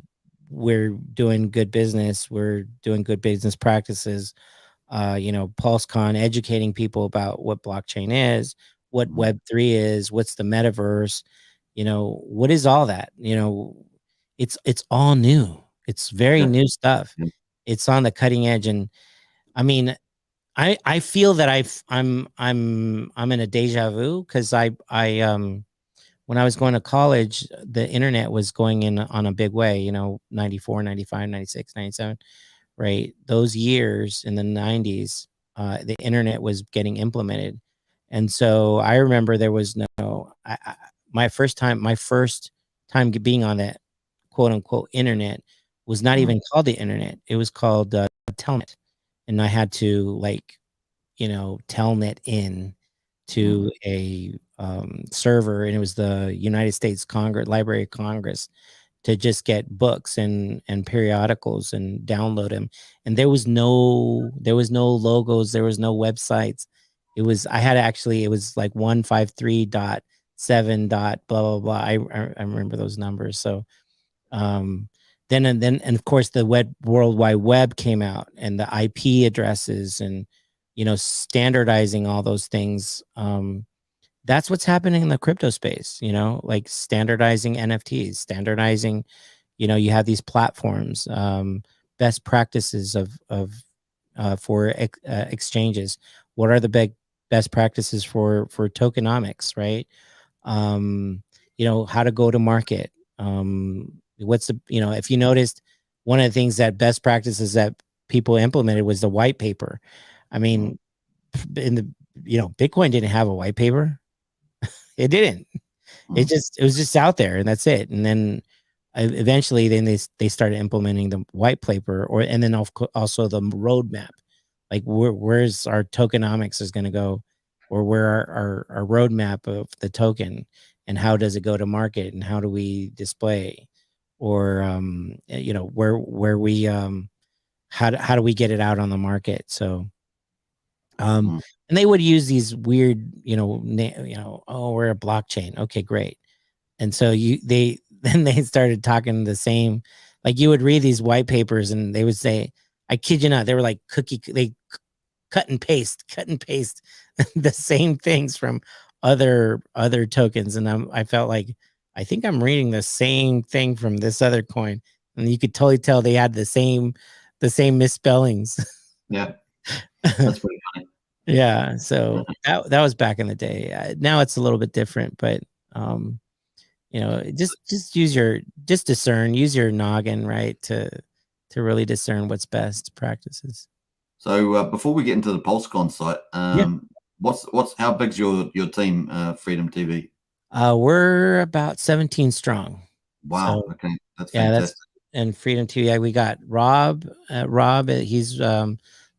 we're doing good business, we're doing good business practices, you know, Pulsecon, educating people about what blockchain is, what Web3 is, what's the metaverse, you know, what is all that? You know, it's all new. It's very new stuff. Yeah. It's on the cutting edge. And I mean, I feel that I'm in a deja vu, because when I was going to college, the internet was going in on a big way, you know, 94, 95, 96, 97, right? Those years in the 90s, the internet was getting implemented. And so I remember there was no, my first time being on that quote unquote internet was not even called the internet. It was called Telnet. And I had to, like, you know, Telnet in to a server, and it was the United States Congress, Library of Congress, to just get books and periodicals and download them. And there was no logos, there was no websites. It was, I had actually, it was like 153.7 dot blah blah blah. I remember those numbers. So then of course the World Wide Web came out, and the IP addresses, and you know, standardizing all those things. That's what's happening in the crypto space, you know, like standardizing NFTs, standardizing, you know, you have these platforms, best practices for exchanges. What are the best practices for tokenomics, right? You know, how to go to market. What's the, you know, if you noticed, one of the things that best practices that people implemented was the white paper. I mean, in the, you know, Bitcoin didn't have a white paper. It didn't. It was just out there, and that's it. And then eventually, then they started implementing the white paper, and then also the roadmap, like where's our tokenomics is going to go, or where our roadmap of the token, and how does it go to market, and how do we display, or you know, where we how do we get it out on the market? So and they would use these weird, you know, oh, we're a blockchain. Okay, great. And so then they started talking the same, like, you would read these white papers and they would say, I kid you not, they were like they cut and paste the same things from other tokens. And I felt like, I think I'm reading the same thing from this other coin. And you could totally tell they had the same misspellings. Yeah, that's pretty funny. Yeah, so that was back in the day. Now it's a little bit different, but you know, just discern, use your noggin, right, to really discern what's best practices. So before we get into the Pulsecon site, Yeah. what's how big's your team, Freedom TV? We're about 17 strong. Wow, So okay, that's yeah, fantastic. and Freedom TV. Yeah, we got Rob. He's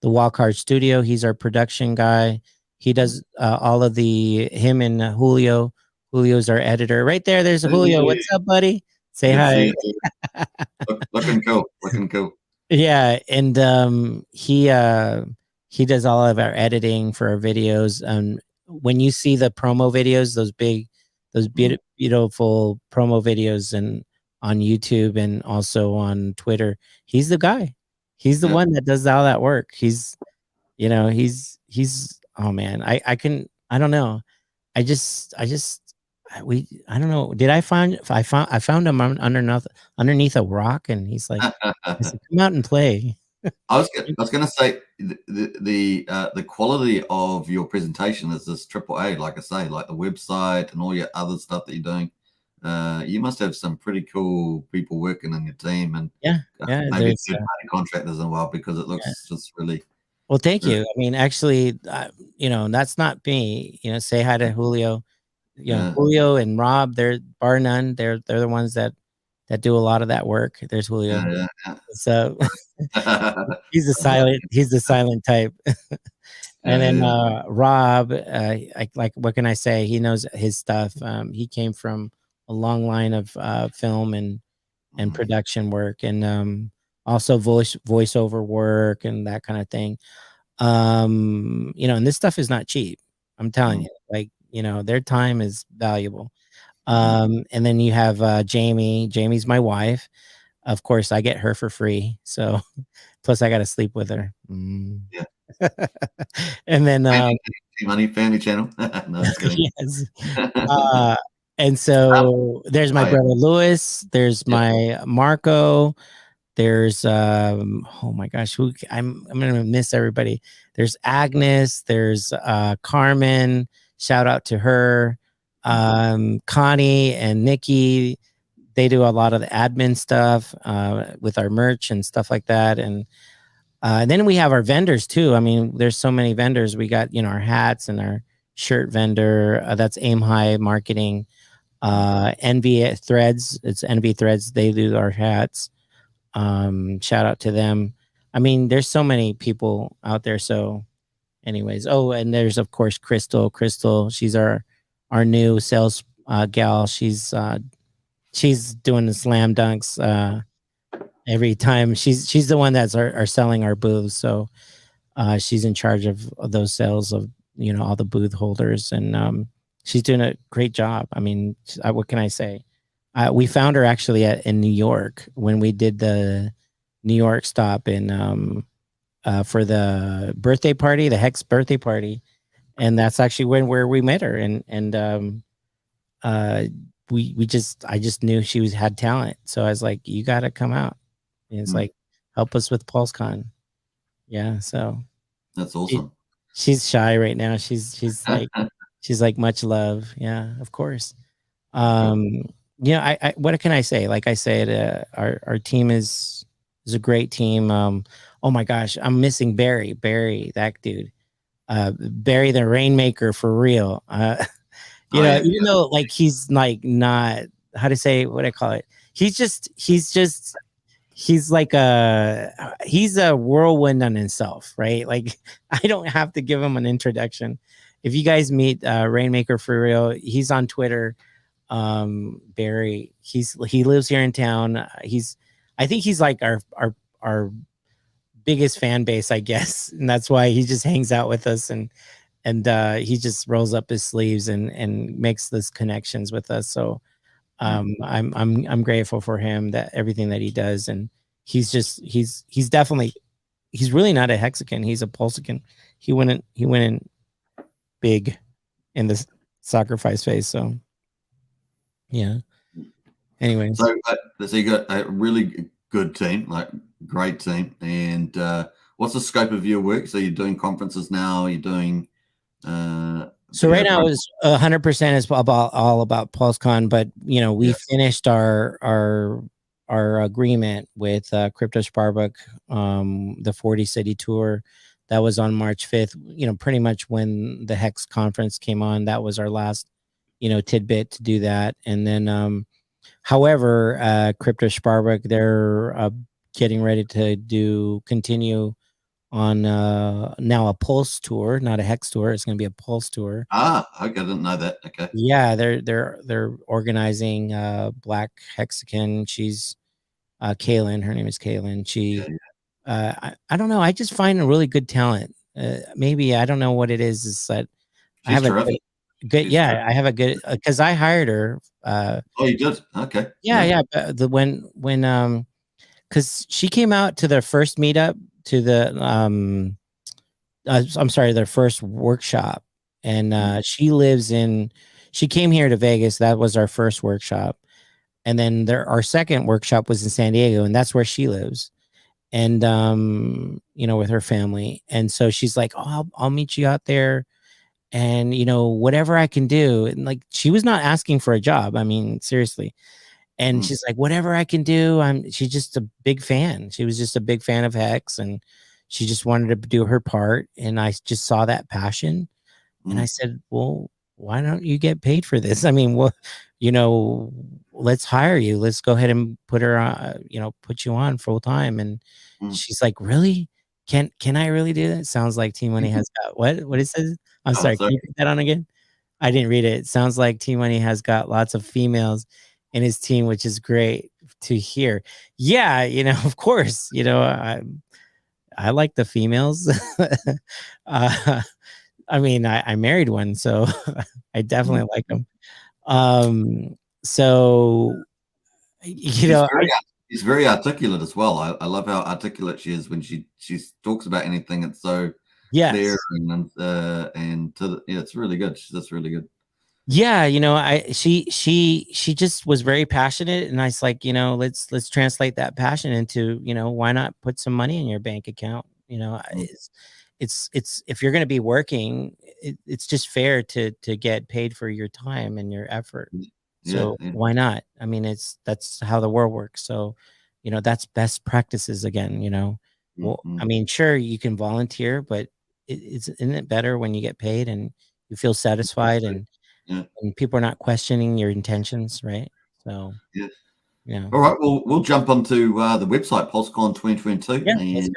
the Wildcard Studio. He's our production guy. He does all of him and Julio. Julio's our editor. Right there, there's Julio. Hey, What's up, buddy? Say good to hi. see you. Looking cool, looking cool. Yeah, and he does all of our editing for our videos. When you see the promo videos, those beautiful promo videos, and on YouTube and also on Twitter, he's the guy. He's the one that does all that work. He's, you know, he's oh man, I don't know. I just I don't know. Did I found him underneath a rock, and he's like, I said, come out and play. I was going to say the quality of your presentation is this AAA, like I say, like the website and all your other stuff that you're doing. You must have some pretty cool people working in your team, and Yeah, maybe there's third-party contractors as well, because it yeah. looks just really. Well, thank you. I mean, actually, that's not me. Say hi to Julio. Julio and Rob, they're bar none. They're the ones that do a lot of that work. There's Julio. Yeah. So he's the silent type. And then Rob, like what can I say? He knows his stuff. He came from a long line of film and production work, and also voiceover work and that kind of thing. And this stuff is not cheap. I'm telling you, like, their time is valuable. And then you have Jamie. Jamie's my wife. Of course, I get her for free. So plus I got to sleep with her. Yeah. And then Money Family Channel. No, just kidding. yes. And so there's my brother Louis. There's my Marco. There's oh my gosh, I'm gonna miss everybody. There's Agnes. There's Carmen. Shout out to her. Connie and Nikki. They do a lot of the admin stuff with our merch and stuff like that. And then we have our vendors too. I mean, there's so many vendors. We got our hats and our shirt vendor. That's Aim High Marketing. NV Threads. It's NV Threads. They do our hats. Shout out to them. I mean, there's so many people out there. So anyways, and there's of course Crystal. She's our new sales gal. She's doing the slam dunks every time. She's the one that's are selling our booths. So she's in charge of those sales of all the booth holders, and she's doing a great job. I mean, what can I say? We found her actually in New York when we did the New York stop for the birthday party, the Hex birthday party, and that's actually where we met her. And I just knew she had talent, so I was like, you got to come out. And it's like, help us with Pulsecon. Yeah, so that's awesome. She's shy right now. She's like much love. Yeah, of course. I what can I say? Like I said, our team is a great team. Oh my gosh, I'm missing Barry. Barry, that dude. Barry the Rainmaker for real. Even though like he's like not how to say what I call it. He's like he's a whirlwind on himself, right? Like I don't have to give him an introduction. If you guys meet Rainmaker for real, he's on Twitter. Barry, he lives here in town. I think he's like our biggest fan base, I guess, and that's why he just hangs out with us and he just rolls up his sleeves and makes those connections with us. So I'm grateful for him, that everything that he does, and he's really not a Hexagon, he's a Pulsecon. He went in big in this sacrifice phase. So yeah. Anyways, so you got a really good team, like great team. And what's the scope of your work? So you're doing conferences now. You're doing. So right now is 100% is all about Pulsecon, but we finished our agreement with Crypto Sparbook, the 40 city tour. That was on March 5th. Pretty much when the Hex conference came on, that was our last tidbit to do that. And then however, Crypto Sparbook, they're getting ready to continue on now a Pulse tour, not a Hex tour. It's going to be a Pulse tour. Okay, I didn't know that. Okay. Yeah, they're organizing Black Hexagon. She's Kaylin. Her name is Kaylin. She I don't know. I just find a really good talent. Maybe I don't know what it is that I have a good. Yeah, I have a good because I hired her. Oh, you did? Okay. Yeah. When because she came out to their first meetup, to the I'm sorry, their first workshop, and she lives in she came here to Vegas. That was our first workshop. And then our second workshop was in San Diego, and that's where she lives. And, you know, with her family. And so she's like, oh, I'll meet you out there. And, you know, whatever I can do. And like, she was not asking for a job. I mean, seriously. And she's like, whatever I can do. She's just a big fan. She was just a big fan of Hex, and she just wanted to do her part. And I just saw that passion. And I said, well, why don't you get paid for this? I mean, well, you know, let's hire you. Let's go ahead and put her on, you know, put you on full time. And she's like, really? Can I really do that? Sounds like TMoney has got what it says. I'm sorry. Can you put that on again? I didn't read it. It sounds like TMoney has got lots of females in his team, which is great to hear. Yeah, you know, of course, you know, I like the females. I mean, I married one, so I definitely like them. So you know, she's very articulate as well. I love how articulate she is when she talks about anything. It's so clear and yeah, it's really good. That's really good. Yeah, you know, she just was very passionate, and I was like, you know, let's translate that passion into, you know, why not put some money in your bank account? You know, it's if you're going to be working, it's just fair to get paid for your time and your effort. So why not? I mean, that's how the world works. So, you know, that's best practices again, you know. Well, I mean, sure, you can volunteer, but isn't it better when you get paid and you feel satisfied and people are not questioning your intentions, right? So yeah. All right, well, we'll jump onto the website Pulsecon2022, and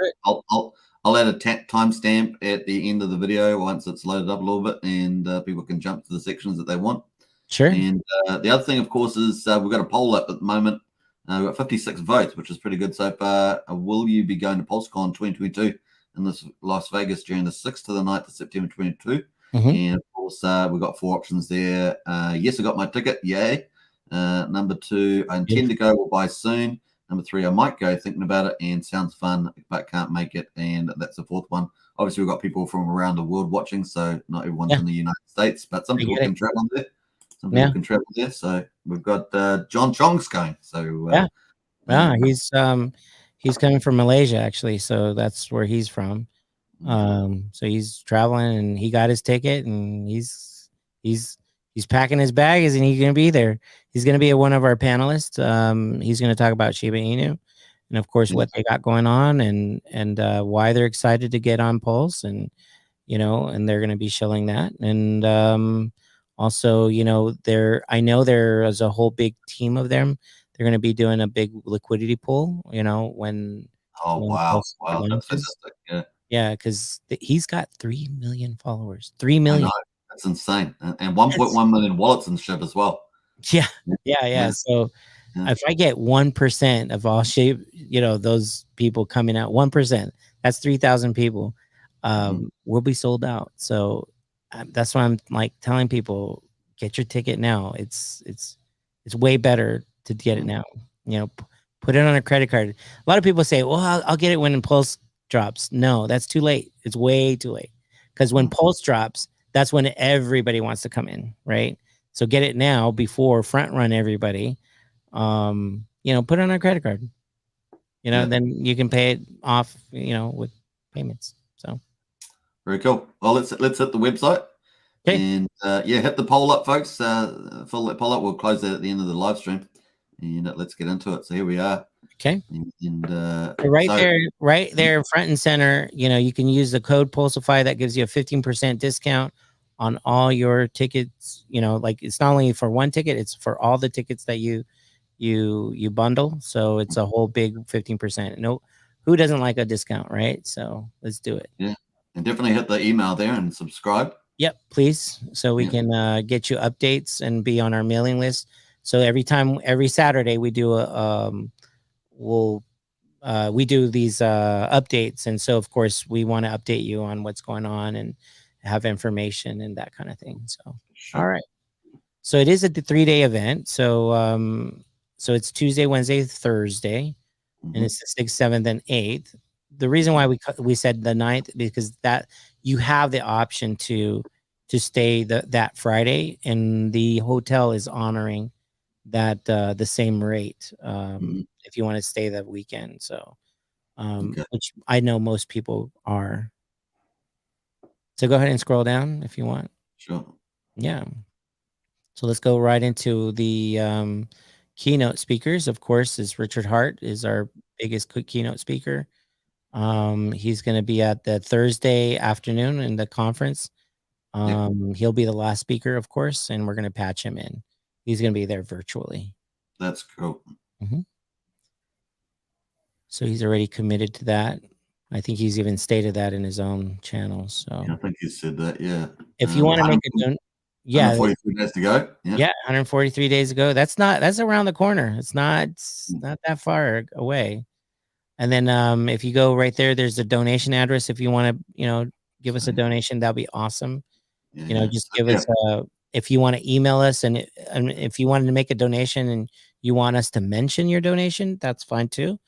I'll add a timestamp at the end of the video once it's loaded up a little bit, and people can jump to the sections that they want. Sure. And the other thing, of course, is we've got a poll up at the moment. We've got 56 votes, which is pretty good so far. Will you be going to Pulsecon 2022 in this Las Vegas during the 6th to the 9th of September 2022? And of course, we've got 4 options there. Yes, I got my ticket. Yay. Number 2, I intend to go, will buy soon. Number 3, I might go, thinking about it, and sounds fun, but can't make it. And that's the 4th one. Obviously, we've got people from around the world watching, so not everyone's in the United States, but some people can travel there. Some people can travel there. So we've got John Chong's going. So he's coming from Malaysia, actually. So that's where he's from. So he's traveling, and he got his ticket, and he's packing his bags, and he's gonna be there. He's gonna be one of our panelists. He's gonna talk about Shiba Inu, and of course what they got going on, and why they're excited to get on Pulse, and you know, and they're gonna be showing that, and also, you know, I know there is a whole big team of them. They're going to be doing a big liquidity pool, you know, when wow, that's fantastic. Yeah, because he's got 3 million followers. 3 million. I know. That's insane. And 1.1 million wallets in ship as well. Yeah. So if I get 1% of all shape, you know, those people coming out, 1%, that's 3,000 people. We'll be sold out. So that's why I'm like telling people, get your ticket now. It's way better to get it now. You know, put it on a credit card. A lot of people say, well, I'll get it when Pulse drops. No, that's too late. It's way too late. Because when Pulse drops, that's when everybody wants to come in, right? So get it now before front run everybody. You know, put it on a credit card. You know, then you can pay it off, you know, with payments. So very cool. Well, let's hit the website. And hit the poll up, folks. Fill that poll up. We'll close that at the end of the live stream, and let's get into it. So here we are. Okay. Right there, front and center. You know, you can use the code Pulsify. That gives you a 15% discount on all your tickets. You know, like it's not only for one ticket; it's for all the tickets that you bundle. So it's a whole big 15%. No, who doesn't like a discount, right? So let's do it. Yeah, and definitely hit the email there and subscribe. Yep, please. So we can get you updates and be on our mailing list. So every Saturday we do we do these updates, and so of course we want to update you on what's going on and have information and that kind of thing. So all right. So it is a 3-day event. So so it's Tuesday, Wednesday, Thursday, and it's the 6th, 7th, and 8th. The reason why we said the 9th because that you have the option to to stay that Friday, and the hotel is honoring that the same rate if you want to stay that weekend. So which I know most people are. So go ahead and scroll down if you want. Sure. Yeah. So let's go right into the keynote speakers. Of course, is Richard Hart is our biggest keynote speaker. He's going to be at the Thursday afternoon in the conference. He'll be the last speaker, of course, and we're going to patch him in. He's going to be there virtually. That's cool. So he's already committed to that. I think he's even stated that in his own channel. So yeah, I think he said that. Yeah. If you want to make a 143 days to go. Yeah, 143 days ago. That's around the corner. It's not that far away. And then if you go right there, there's a donation address. If you want to, give us a donation, that'll be awesome. Just give us if you want to email us, and if you wanted to make a donation and you want us to mention your donation, that's fine too.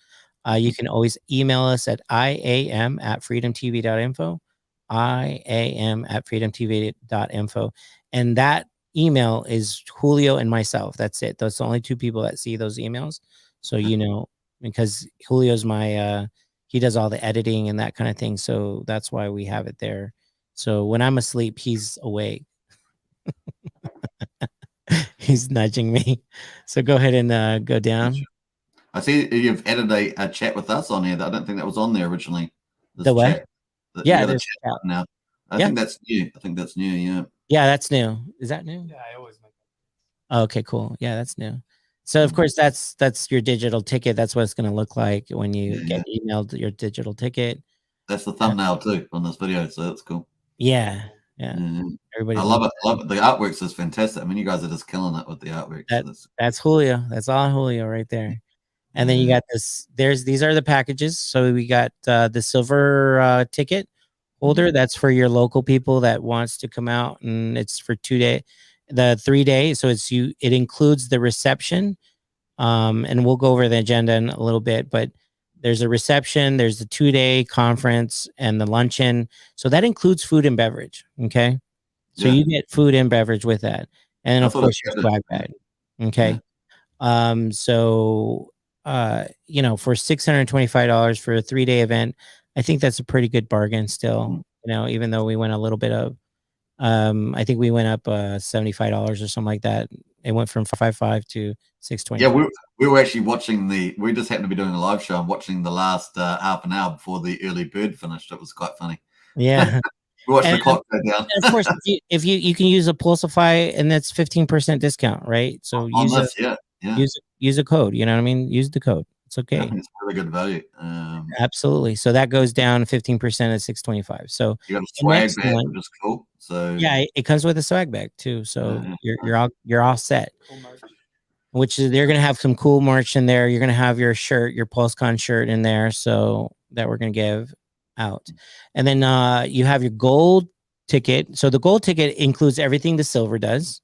You can always email us at iam@freedomtv.info, iam@freedomtv.info, and that email is Julio and myself. That's it. Those are the only two people that see those emails. So because Julio's my he does all the editing and that kind of thing. So that's why we have it there. So when I'm asleep, he's awake. He's nudging me. So go ahead and go down. I see you've added a chat with us on here. I don't think that was on there originally. The what? Chat. Yeah, the chat now. I think that's new. Yeah. Yeah, that's new. Is that new? Yeah, I always make that. Okay, cool. Yeah, that's new. So of course that's your digital ticket. That's what it's going to look like when you get emailed your digital ticket. That's the thumbnail too on this video, so that's cool. Yeah. Everybody, I love it. The artworks is fantastic. I mean, you guys are just killing it with the artwork. That's Julio. That's all Julio right there. And then you got this. These are the packages. So we got the silver ticket holder. That's for your local people that wants to come out, and it's for 2 days, the 3 days. So it includes the reception, and we'll go over the agenda in a little bit. But there's a reception, there's the 2-day conference, and the luncheon. So that includes food and beverage. Okay, so you get food and beverage with that, and then of course your swag bag. Okay, so for $625 for a 3-day event, I think that's a pretty good bargain still, even though we went a little bit of, I think we went up $75 or something like that. It went from 5.5 to 6.20. Yeah, we were actually watching we just happened to be doing a live show and watching the last half an hour before the early bird finished. It was quite funny. Yeah. We watched the clock go down. And of course, if you can use a Pulsify, and that's 15% discount, right? So use a code. You know what I mean? Use the code. It's okay. I think it's really good value. Absolutely. So that goes down 15% at $625. So you got a swag bag, which is cool. So yeah, it comes with a swag bag too. So you're all set. Cool merch. Which is they're gonna have some cool merch in there. You're gonna have your shirt, your Pulsecon shirt in there, so that we're gonna give out. And then you have your gold ticket. So the gold ticket includes everything the silver does.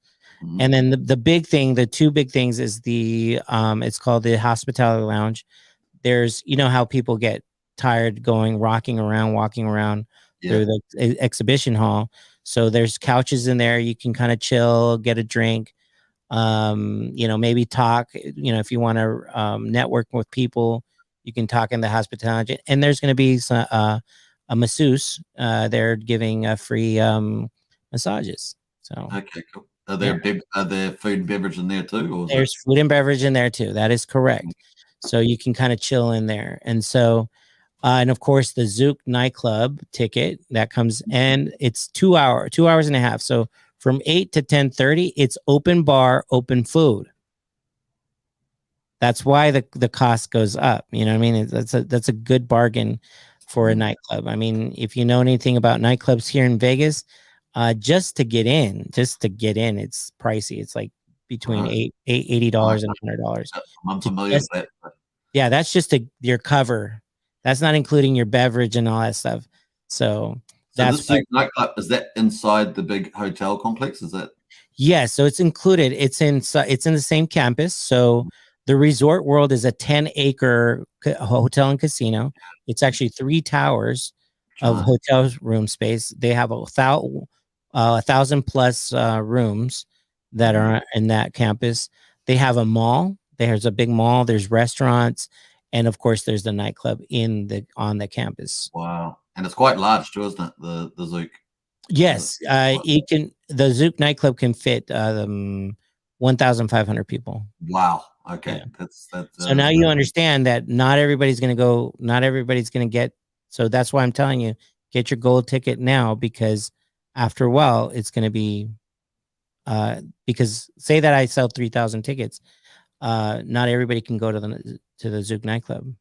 And then the big thing, the two big things is the it's called the hospitality lounge. There's how people get tired walking around through the exhibition hall. So there's couches in there. You can kind of chill, get a drink, maybe talk, if you want to network with people, you can talk in the hospitality. And there's going to be a masseuse. They're giving free massages. So okay, cool. Are there food and beverage in there too? Or there's food and beverage in there too. That is correct. So you can kind of chill in there. And so, and of course the Zook nightclub ticket that comes, and it's 2 hours and a half. So from 8 to 10:30, it's open bar, open food. That's why the cost goes up. You know what I mean? That's a good bargain for a nightclub. I mean, if you know anything about nightclubs here in Vegas, just to get in, it's pricey. It's like between $80 and $100. I'm familiar with that. Yeah, that's just your cover. That's not including your beverage and all that stuff. So that's this nightclub, is that inside the big hotel complex? Is that? Yeah, so it's included. It's in the same campus. So the Resort World is a 10-acre hotel and casino. It's actually 3 towers of hotel room space. They have 1,000+ rooms that are in that campus. They have a mall. There's a big mall. There's restaurants, and of course, there's the nightclub on the campus. Wow, and it's quite large too, isn't it? The Zook. Yes, the Zook nightclub can fit 1,500 people. Wow. Okay, Yeah. that's so now you understand that not everybody's going to go. Not everybody's going to get. So that's why I'm telling you, get your gold ticket now, because after a while, it's going to be. Because say that I sell 3,000 tickets, not everybody can go to the Zook nightclub.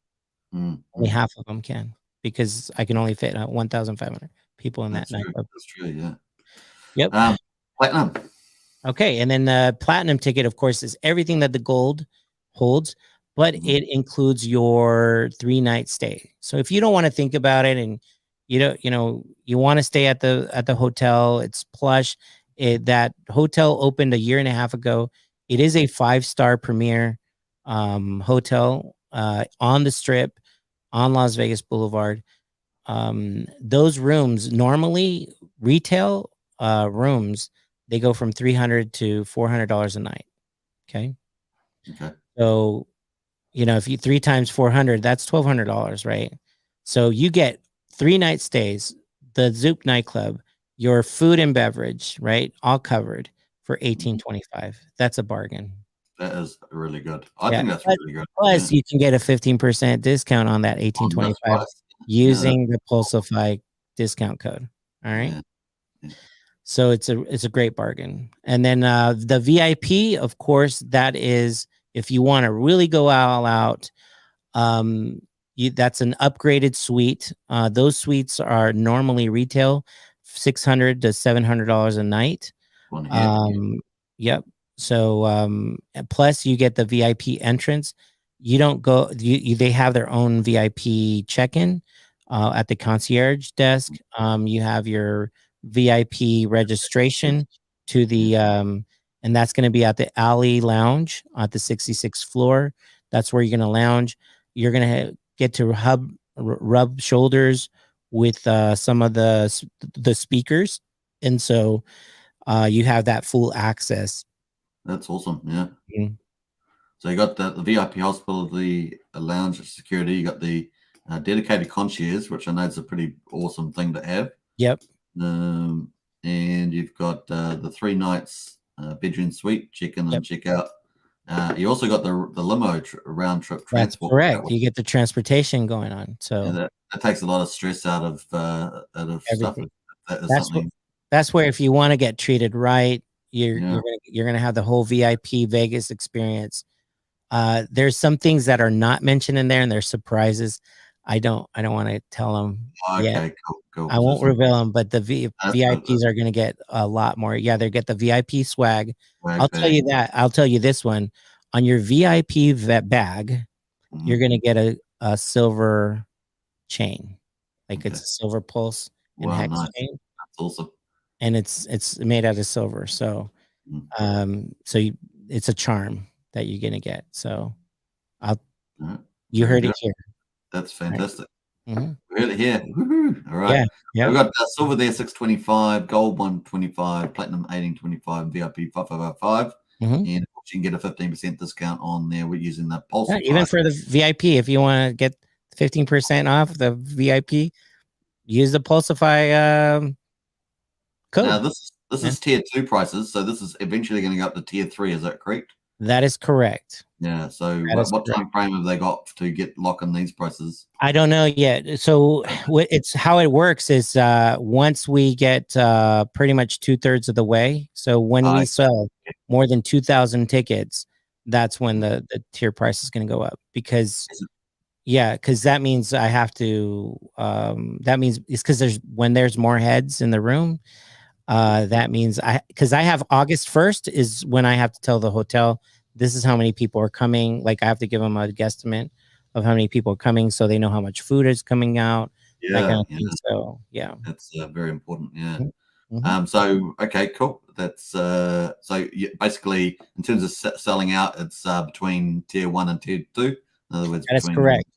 Only half of them can, because I can only fit 1,500 people in that nightclub. That's true. Yeah. Yep. Platinum. Okay, and then the platinum ticket, of course, is everything that the gold holds, but it includes your 3-night stay. So if you don't want to think about it, and you want to stay at the hotel, it's plush. That hotel opened a year and a half ago. It is a 5-star premier hotel on the Strip, on Las Vegas Boulevard. Those rooms, normally retail rooms, they go from $300 to $400 a night. Okay. So, if you 3 times 400, that's $1,200, right? So you get 3-night stays, the Zook nightclub, your food and beverage, right, all covered for $1,825. That's a bargain. That is really good. I think that's really good. Plus, you can get a 15% discount on that $1,825 using the Pulsify discount code. All right. Yeah. So it's a great bargain. And then the VIP, of course, that is if you want to really go all out. That's an upgraded suite. Those suites are normally retail $600 to $700 a night. Yep. So plus you get the VIP entrance. You don't go. They have their own VIP check-in at the concierge desk. You have your VIP registration to the and that's going to be at the Alley Lounge at the 66th floor. That's where you're going to lounge. You're going to get to rub shoulders with some of the speakers, and so you have that full access. That's awesome. Yeah. So you got the VIP hospitality lounge security. You got the dedicated concierge, which I know is a pretty awesome thing to have. Yep. And you've got the 3 nights bedroom suite, check in and check out. You also got the limo round trip transport. That's correct. You get the transportation going on. So that takes a lot of stress out of stuff. That's where if you want to get treated right, you're gonna have the whole VIP Vegas experience. There's some things that are not mentioned in there, and there's surprises. I don't want to tell them. Okay, cool. I won't reveal them, but the VIPs are going to get a lot more. Yeah, they get the VIP swag. I'll tell you that. I'll tell you this one. On your VIP bag, you're going to get a silver chain, like it's a silver pulse and Hex chain. That's awesome. And it's made out of silver. So, it's a charm that you're going to get. So, you heard it here. That's fantastic. Right. Really here. Woohoo. All right. Yeah. We've got silver there 625, gold 125, platinum 1825, VIP 5505. And you can get a 15% discount on there. We're using that Pulse. Even for the VIP, if you want to get 15% off the VIP, use the Pulsify code. Now this is tier 2 prices, so this is eventually going to go up to tier 3. Is that correct? That is correct. Yeah. So what time frame have they got to lock in these prices? I don't know yet. So it's how it works is once we get pretty much 2/3 of the way. So when we sell more than 2,000 tickets, that's when the tier price is going to go up because that means I have to. That means it's because when there's more heads in the room. That means because I have August 1st is when I have to tell the hotel this is how many people are coming. Like I have to give them a guesstimate of how many people are coming, so they know how much food is coming out. That kind of thing. So that's very important. Yeah. So okay, cool. That's so basically in terms of selling out, it's between tier 1 and tier 2. In other words, that's correct.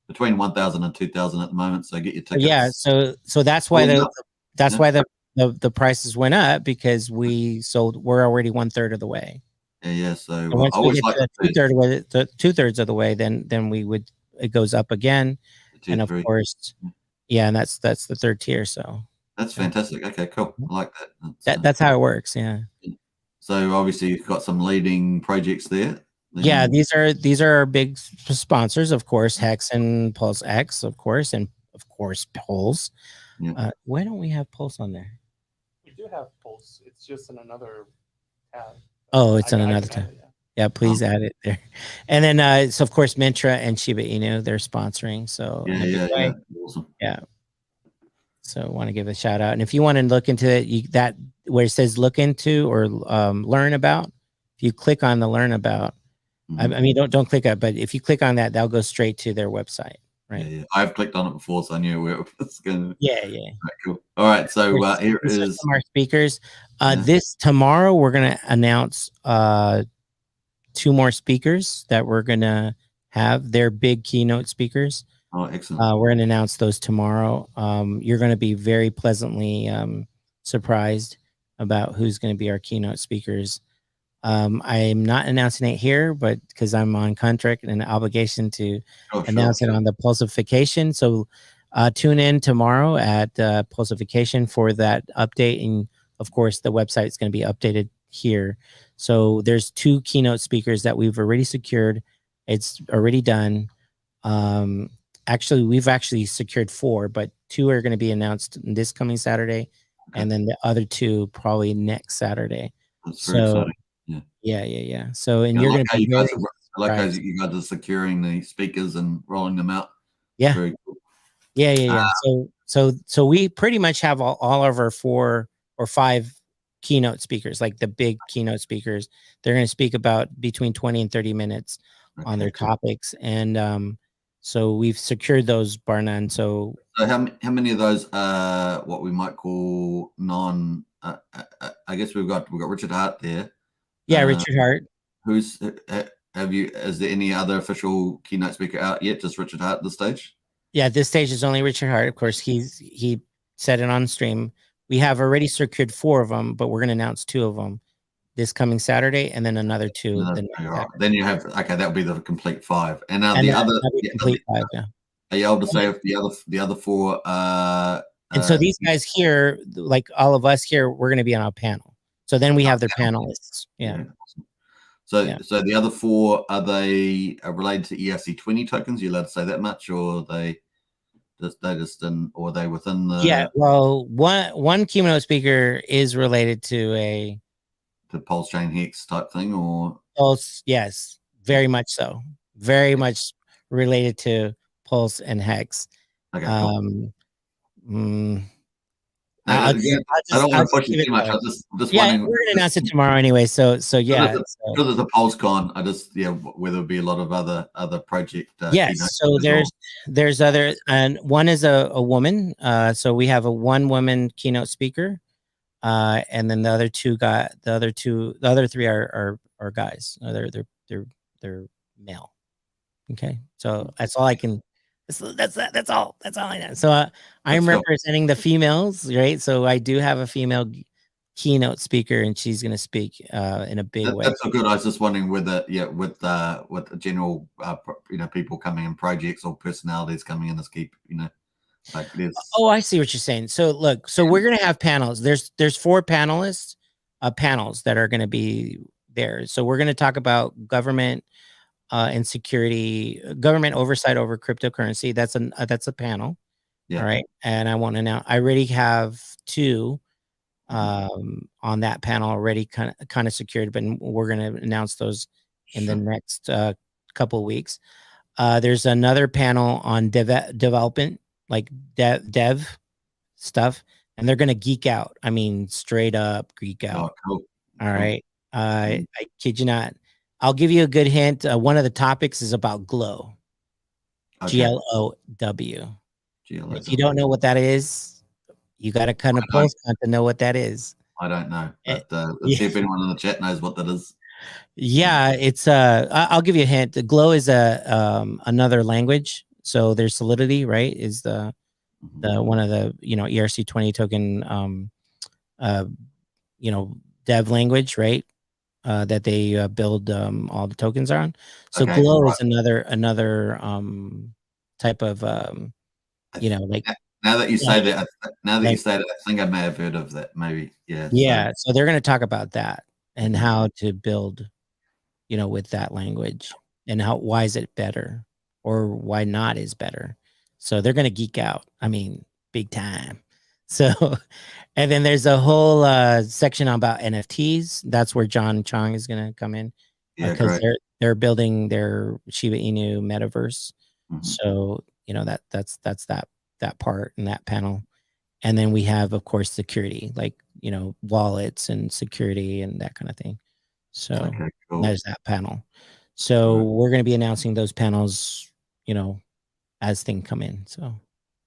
Between 1,000 and 2,000 at the moment. So get your tickets. Yeah. So that's why why the the prices went up because we're already 1/3 of the way. Yeah. So And once I we always get like to the 2/3 of the way, then it goes up again. tier And of 3. course, yeah, and that's the third tier. So That's yeah. fantastic. Okay, cool. I like that. That's how it works. Yeah. So obviously you've got some leading projects there. Yeah, these are our big sponsors, of course, Hex and Pulse X, of course, and of course Pulse. Yeah. Why don't we have Pulse on there? We do have Pulse. It's just in another tab. Oh, it's on another tab. Yeah, please add it there. And then so of course Mintra and Shiba Inu, they're sponsoring. So Yeah. Awesome. Yeah. So I want to give a shout out. And if you want to look into it, that where it says look into or learn about, if you click on the learn about, I mean, don't click it, but if you click on that, that'll go straight to their website, right? Yeah. I've clicked on it before, so I knew where it was going to. Yeah. Right, cool. All right, so here is some of our speakers. This tomorrow we're gonna announce 2 more speakers that we're gonna have. They're big keynote speakers. Oh, excellent. We're gonna announce those tomorrow. You're gonna be very pleasantly surprised about who's gonna be our keynote speakers. I'm not announcing it here, but because I'm on contract and an obligation to announce it on the Pulseification. So tune in tomorrow at Pulseification for that update. And of course, the website is going to be updated here. So there's 2 keynote speakers that we've already secured. It's already done. Actually, we've actually secured 4, but 2 are going to be announced this coming Saturday. And then the other 2 probably next Saturday. That's very exciting. Yeah. So, and you're going to be I like how you guys are securing the speakers and rolling them out. Yeah. Very cool. Yeah. So we pretty much have all of our 4 or 5 keynote speakers, like the big keynote speakers. They're going to speak about between 20 and 30 minutes on their topics. And so we've secured those bar none. So how many of those what we might call non I guess we've got Richard Hart there. Yeah, Richard Hart. Is there any other official keynote speaker out yet? Just Richard Hart at this stage? Yeah, at this stage is only Richard Hart. Of course, he said it on stream. We have already secured 4 of them, but we're going to announce 2 of them this coming Saturday, and then another 2. Then you have that'll be the complete 5. And now the other complete 5. Yeah. Are you able to say if the other 4? And so these guys here, like all of us here, we're going to be on a panel. So then we have their panelists. Yeah. So the other 4, are they related to ERC20 tokens? You allowed to say that much, or are they within the? Yeah. Well, one keynote speaker is related to the Pulsechain Hex type thing, or Pulse. Yes, very much so. Very much related to Pulse and Hex. Okay. Cool. I don't want to push you too much. I'm just wondering. We're gonna announce it tomorrow anyway. So yeah. Because it's a Pulsecon, whether it be a lot of other project. Yes. So there's other, and one is a woman. So we have a 1-woman keynote speaker, and then the other 3 are guys. They're male. Okay. So that's all I can. That's all I know. So I'm representing the females, right? So I do have a female keynote speaker, and she's going to speak in a big way. That's so good. I was just wondering whether, with the general, people coming in, projects or personalities coming in, this keep, like this. Oh, I see what you're saying. So look, we're going to have panels. There's 4 panels that are going to be there. So we're going to talk about government and security, government oversight over cryptocurrency. That's a panel. Yeah. All right. And I already have 2 on that panel already kind of secured, but we're going to announce those in the next couple of weeks. There's another panel on development, like dev stuff, and they're going to geek out. I mean, straight up geek out. Oh, cool. All right. I kid you not. I'll give you a good hint. One of the topics is about Glow. Okay. GLOW. If you don't know what that is, you got to kind of Pulsecon to know what that is. I don't know. But let's see if anyone in the chat knows what that is. Yeah, it's I'll give you a hint. The Glow is another language. So there's Solidity, right? Is the one of the ERC20 token you know, dev language, right? That they build all the tokens on. So Okay, Glow right. is another type of you know, like now that you say language. that, I think I may have heard of that. Maybe, yeah. Yeah, so they're going to talk about that and Mhm. how to build, you know, with that language and why is it better or why not is better. So they're going to geek out. I mean, big time. So, and then there's a whole section about NFTs. That's where John Chong is going to come in Yeah, because great. they're building their Shiba Inu metaverse. Mhm. So, you know, that's that part in that panel. And then we have, of course, security, like, you know, wallets and security and that kind of thing. So Okay, cool. there's that panel. So we're going to be announcing those panels, you know, as things come in. So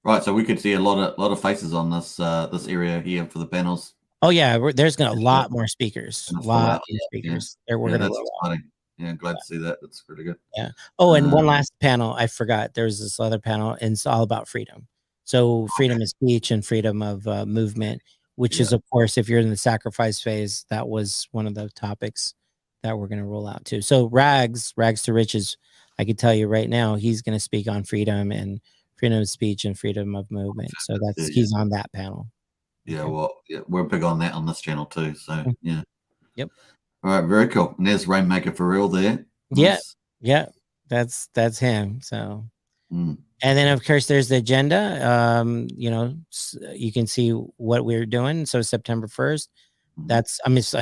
Right, so we could see a lot of faces on this this area here for the panels. oh yeah, there's going to a Yeah, lot more speakers, gonna fill lot out. more Yeah, speakers. There we're yeah, going to that's roll out. exciting. Yeah, glad to see that. That's pretty good. Yeah. Oh, and one Um, last panel. I forgot. There's this other panel, and it's all about freedom. So freedom of speech and freedom of movement, which yeah. is, of course, if you're in the sacrifice phase, that was one of the topics that we're going to roll out too. So Rags to Riches, I can tell you right now, he's going to speak on freedom and freedom of speech and freedom of movement. So Yeah, he's on that panel. yeah. Okay. Well, yeah, we're big on that on this channel too. So yeah. Yep. All right, very cool. And there's Rainmaker for real there. Yeah. Nice. Yeah. That's him. So Mm. and then, of course, there's the agenda. You know, you can see what we're doing. So September 1st,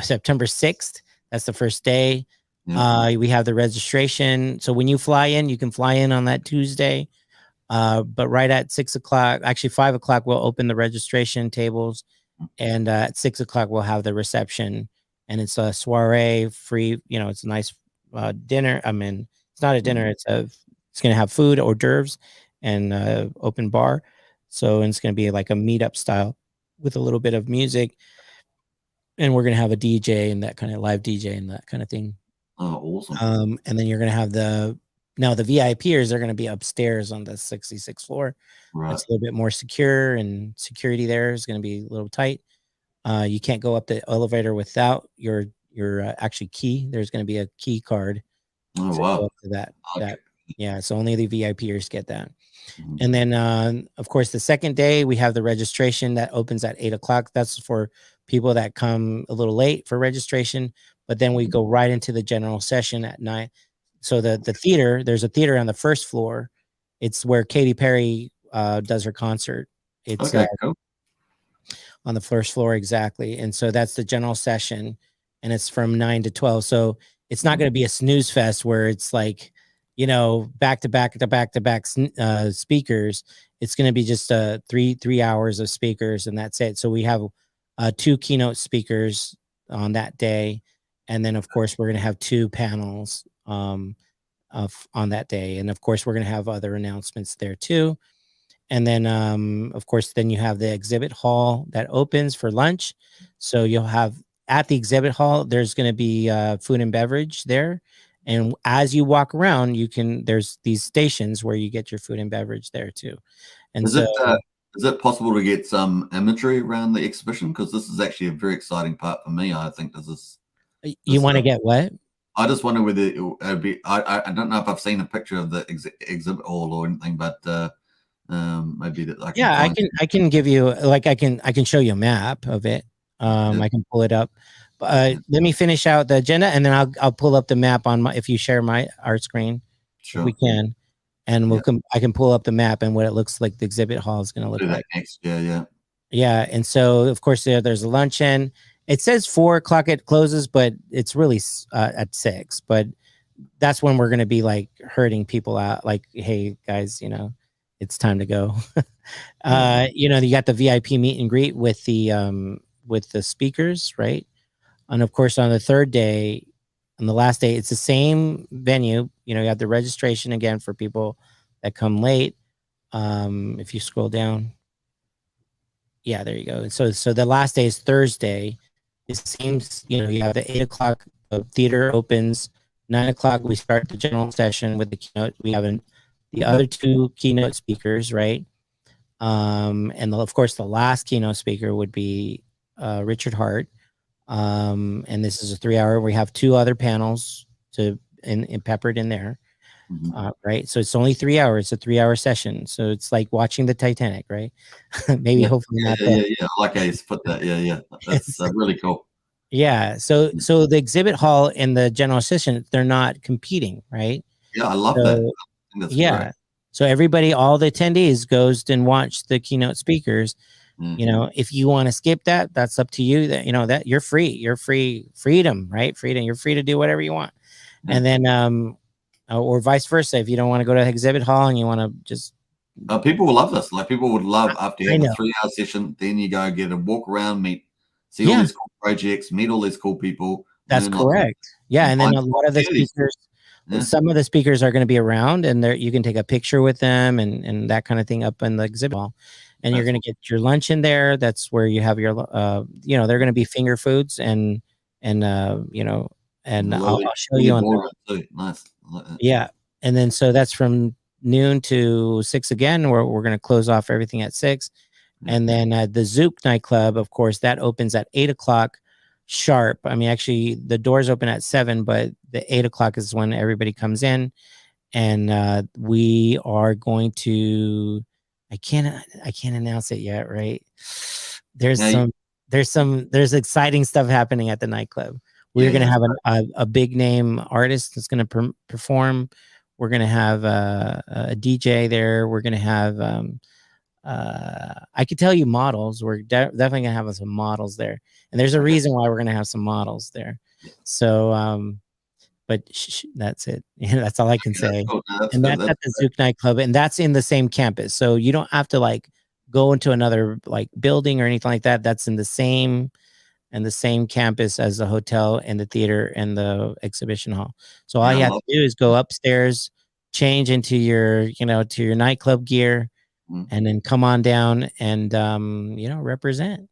September 6th, that's the first day. Yeah. We have the registration. So when you fly in, you can fly in on that Tuesday. But right at 6 o'clock, actually 5 o'clock, we'll open the registration tables. And at 6 o'clock, we'll have the reception. And it's a soiree free, you know, it's a nice dinner. I mean, it's not a dinner, it's going to have food, hors d'oeuvres, and open bar. So and it's going to be like a meetup style with a little bit of music. And we're going to have a DJ and that kind of live DJ and that kind of thing. Oh, awesome. And then you're going to have the VIPers are going to be upstairs on the 66th floor. Right. It's a little bit more secure, and security there is going to be a little tight. You can't go up the elevator without your actually key. There's going to be a key card. Oh, To wow. go up to that. Yeah. So only the VIPers get that. Mhm. And then, of course, the second day we have the registration that opens at 8 o'clock. That's for people that come a little late for registration. But then we go right into the general session at 9. So the theater, there's a theater on the first floor. It's where Katy Perry does her concert. It's Okay, cool. on the first floor, exactly. And so that's the general session, and it's from 9 to 12. So it's not going to be a snooze fest where it's like, you know, back to back speakers. It's going to be just 3 hours of speakers, and that's it. So we have 2 keynote speakers on that day, and then of course we're going to have 2 panels on that day, and of course we're going to have other announcements there too. And then, of course, then you have the exhibit hall that opens for lunch. So you'll have at the exhibit hall, there's going to be food and beverage there. And as you walk around, there's these stations where you get your food and beverage there too. And Is it possible to get some imagery around the exhibition? Because this is actually a very exciting part for me. I think you want to get what? I just wonder whether it would be. I don't know if I've seen a picture of the exhibit hall or anything, but maybe that I can find. I can give you I can show you a map of it. I can pull it up. But let me finish out the agenda, and then I'll pull up the map on if you share our screen. Sure. If we can, and I can pull up the map and what it looks like the exhibit hall is going to look Do that like. next. Yeah. Yeah, and so of course there's a luncheon. It says 4 o'clock it closes, but it's really at 6. But that's when we're going to be like herding people out. Like, hey guys, you know, it's time to go. You know, you got the VIP meet and greet with the speakers, right? And of course, on the third day, on the last day, it's the same venue. You know, you have the registration again for people that come late. If you scroll down, yeah, there you go. So the last day is Thursday. It seems, you know, you have the 8 o'clock theater opens. 9 o'clock we start the general session with the keynote. We have the other 2 keynote speakers, right? And of course, the last keynote speaker would be Richard Hart. And this is a 3-hour. We have 2 other panels to in peppered in there. Right. So it's only 3 hours. It's a 3-hour session. So it's like watching the Titanic, right? Maybe hopefully not. I like how you put that. Yeah. That's really cool. Yeah. So the exhibit hall and the general session, they're not competing, right? Yeah, I love that. I think that's great. So everybody, all the attendees goes and watch the keynote speakers. You know, if you want to skip that, that's up to you. That, you know, that you're free. You're free. Freedom, right? Freedom. You're free to do whatever you want. And then or vice versa. If you don't want to go to the exhibit hall and you want to just people will love this. Like, people would love, after you have a 3-hour session, then you go get a walk around, see all these cool projects, meet all these cool people. That's correct. And then a lot of the speakers, some of the speakers are going to be around, and you can take a picture with them and that kind of thing up in the exhibit hall. And you're going to get your lunch in there. That's where you have your, you know, they're going to be finger foods and you know, and I'll show you on that. Nice. Yeah. And then, so that's from noon to 6 again, where we're going to close off everything at 6. And then the Zook nightclub, of course, that opens at 8 o'clock sharp. I mean, actually the doors open at 7, but the 8 o'clock is when everybody comes in. And we are going to, I can't announce it yet, right? There's exciting stuff happening at the nightclub. We're going to have a big name artist that's going to perform. We're going to have a DJ there. We're going to have, I could tell you models. We're definitely going to have some models there. And there's a reason why we're going to have some models there. So, but that's it. That's all I can say. And that's at the Zook nightclub, and that's in the same campus. So you don't have to like go into another like building or anything like that. That's in the same campus as the hotel and the theater and the exhibition hall. So all you have to do is go upstairs, change into your, you know, to your nightclub gear, and then come on down and you know, represent.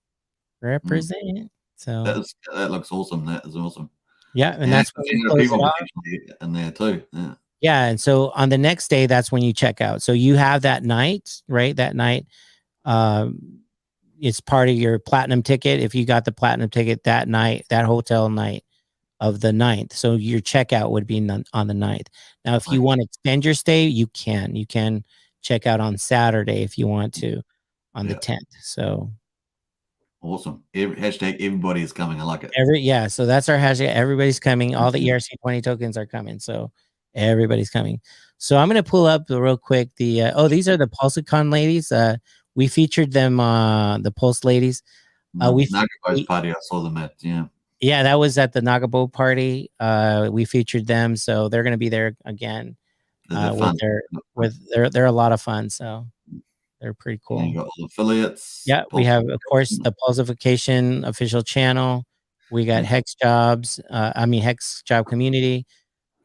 So that looks awesome. That is awesome. Yeah, and that's when you close it off. In there too. Yeah, and so on the next day, that's when you check out. So you have that night, right? That night, it's part of your platinum ticket. If you got the platinum ticket that night, that hotel night of the 9th, so your checkout would be on the 9th. Now, if you want to extend your stay, you can. You can check out on Saturday if you want to, on the 10th. So. Awesome. Hashtag everybody is coming. I like it. So that's our hashtag. Everybody's coming. All the ERC20 tokens are coming. So everybody's coming. So I'm going to pull up real quick the these are the Pulsecon ladies. We featured them, the Pulse ladies. Nagabo's party. I saw them at Yeah, that was at the Nagabo party. We featured them, so they're going to be there again. They're a lot of fun. So. They're pretty cool. And you got all the affiliates. Yeah, we have, of course, the Pulseification official channel. We got Hex Jobs. Hex Job Community.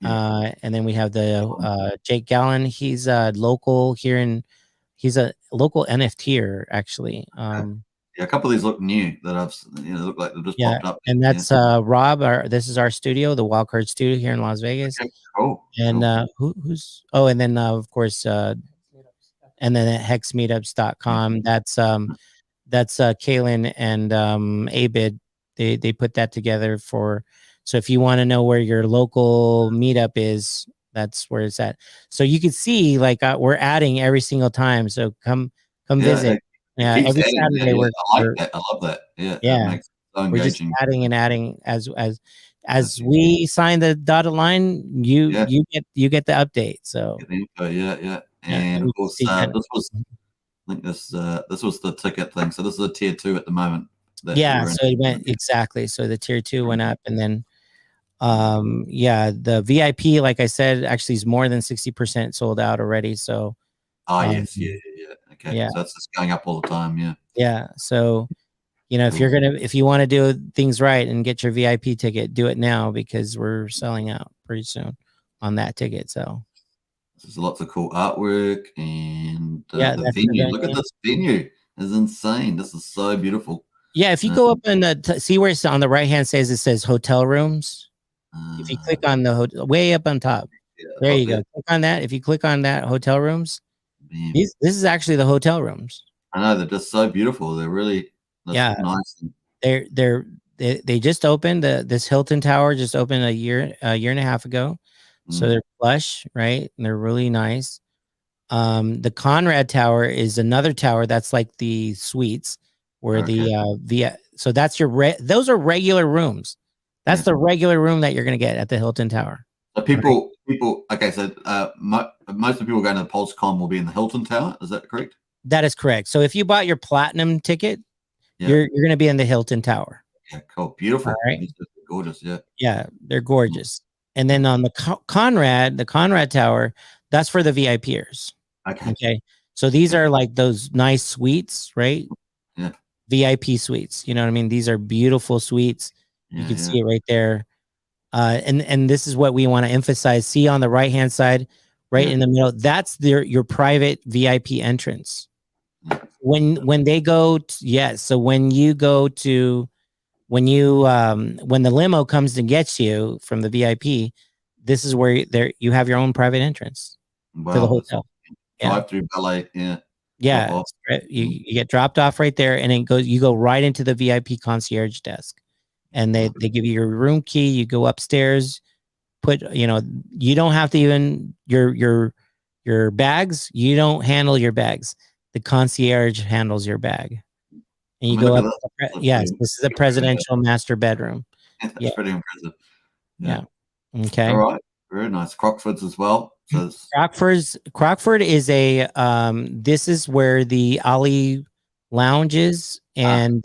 And then we have the Jake Gallen. He's a local here he's a local NFTer actually. A couple of these look new that I've look like they've just popped up. And that's Rob. This is our studio, the Wildcard Studio here in Las Vegas. Okay, cool. And who's and then of course and then at hexmeetups.com, that's Kaylin and Abid. They put that together so if you want to know where your local meetup is, that's where it's at. So you can see like we're adding every single time. So come visit. Yeah, every Saturday I like that. I love that. Yeah. That makes it so engaging. We're just adding and adding as we sign the dotted line, you get the update. So and of course, this was the ticket thing. So this is a tier 2 at the moment. So it went exactly. So the tier 2 went up, and then the VIP, like I said, actually is more than 60% sold out already. So okay. So that's just going up all the time. So if you want to do things right and get your VIP ticket, do it now, because we're selling out pretty soon on that ticket. So there's lots of cool artwork, and the venue. Look at this venue. It's insane. This is so beautiful. Yeah, if you go up and see where it's on the right hand it says hotel rooms. If you click on the way up on top, there you go. Click on that. If you click on that, hotel rooms. This is actually the hotel rooms. I know, they're just so beautiful. They're really nice. They just opened this Hilton Tower just opened a year and a half ago. So they're plush, right? And they're really nice. The Conrad Tower is another tower that's like the suites where so that's those are regular rooms. That's the regular room that you're going to get at the Hilton Tower. So people, okay. So most of the people going to the Pulsecon will be in the Hilton Tower. Is that correct? That is correct. So if you bought your platinum ticket, you're going to be in the Hilton Tower. Yeah, cool, beautiful. All right. Gorgeous. Yeah. Yeah, they're gorgeous. And then on the Conrad Tower, that's for the VIPers. Okay. So these are like those nice suites, right? Yeah. VIP suites. You know what I mean? These are beautiful suites. You can see it right there. And this is what we want to emphasize. See on the right-hand side, right in the middle, that's your private VIP entrance. When they go so when you go to when the limo comes to get you from the VIP, this is where you have your own private entrance to the hotel. Drive through ballet, you get dropped off right there, and you go right into the VIP concierge desk, and they give you your room key. You go upstairs, you don't have to even your bags. You don't handle your bags. The concierge handles your bag, and you go up. Yes, this is a presidential master bedroom. That's pretty impressive. Yeah. Okay. All right. Very nice. Crockford's as well. So Crockford is a this is where the Ali Lounge is, and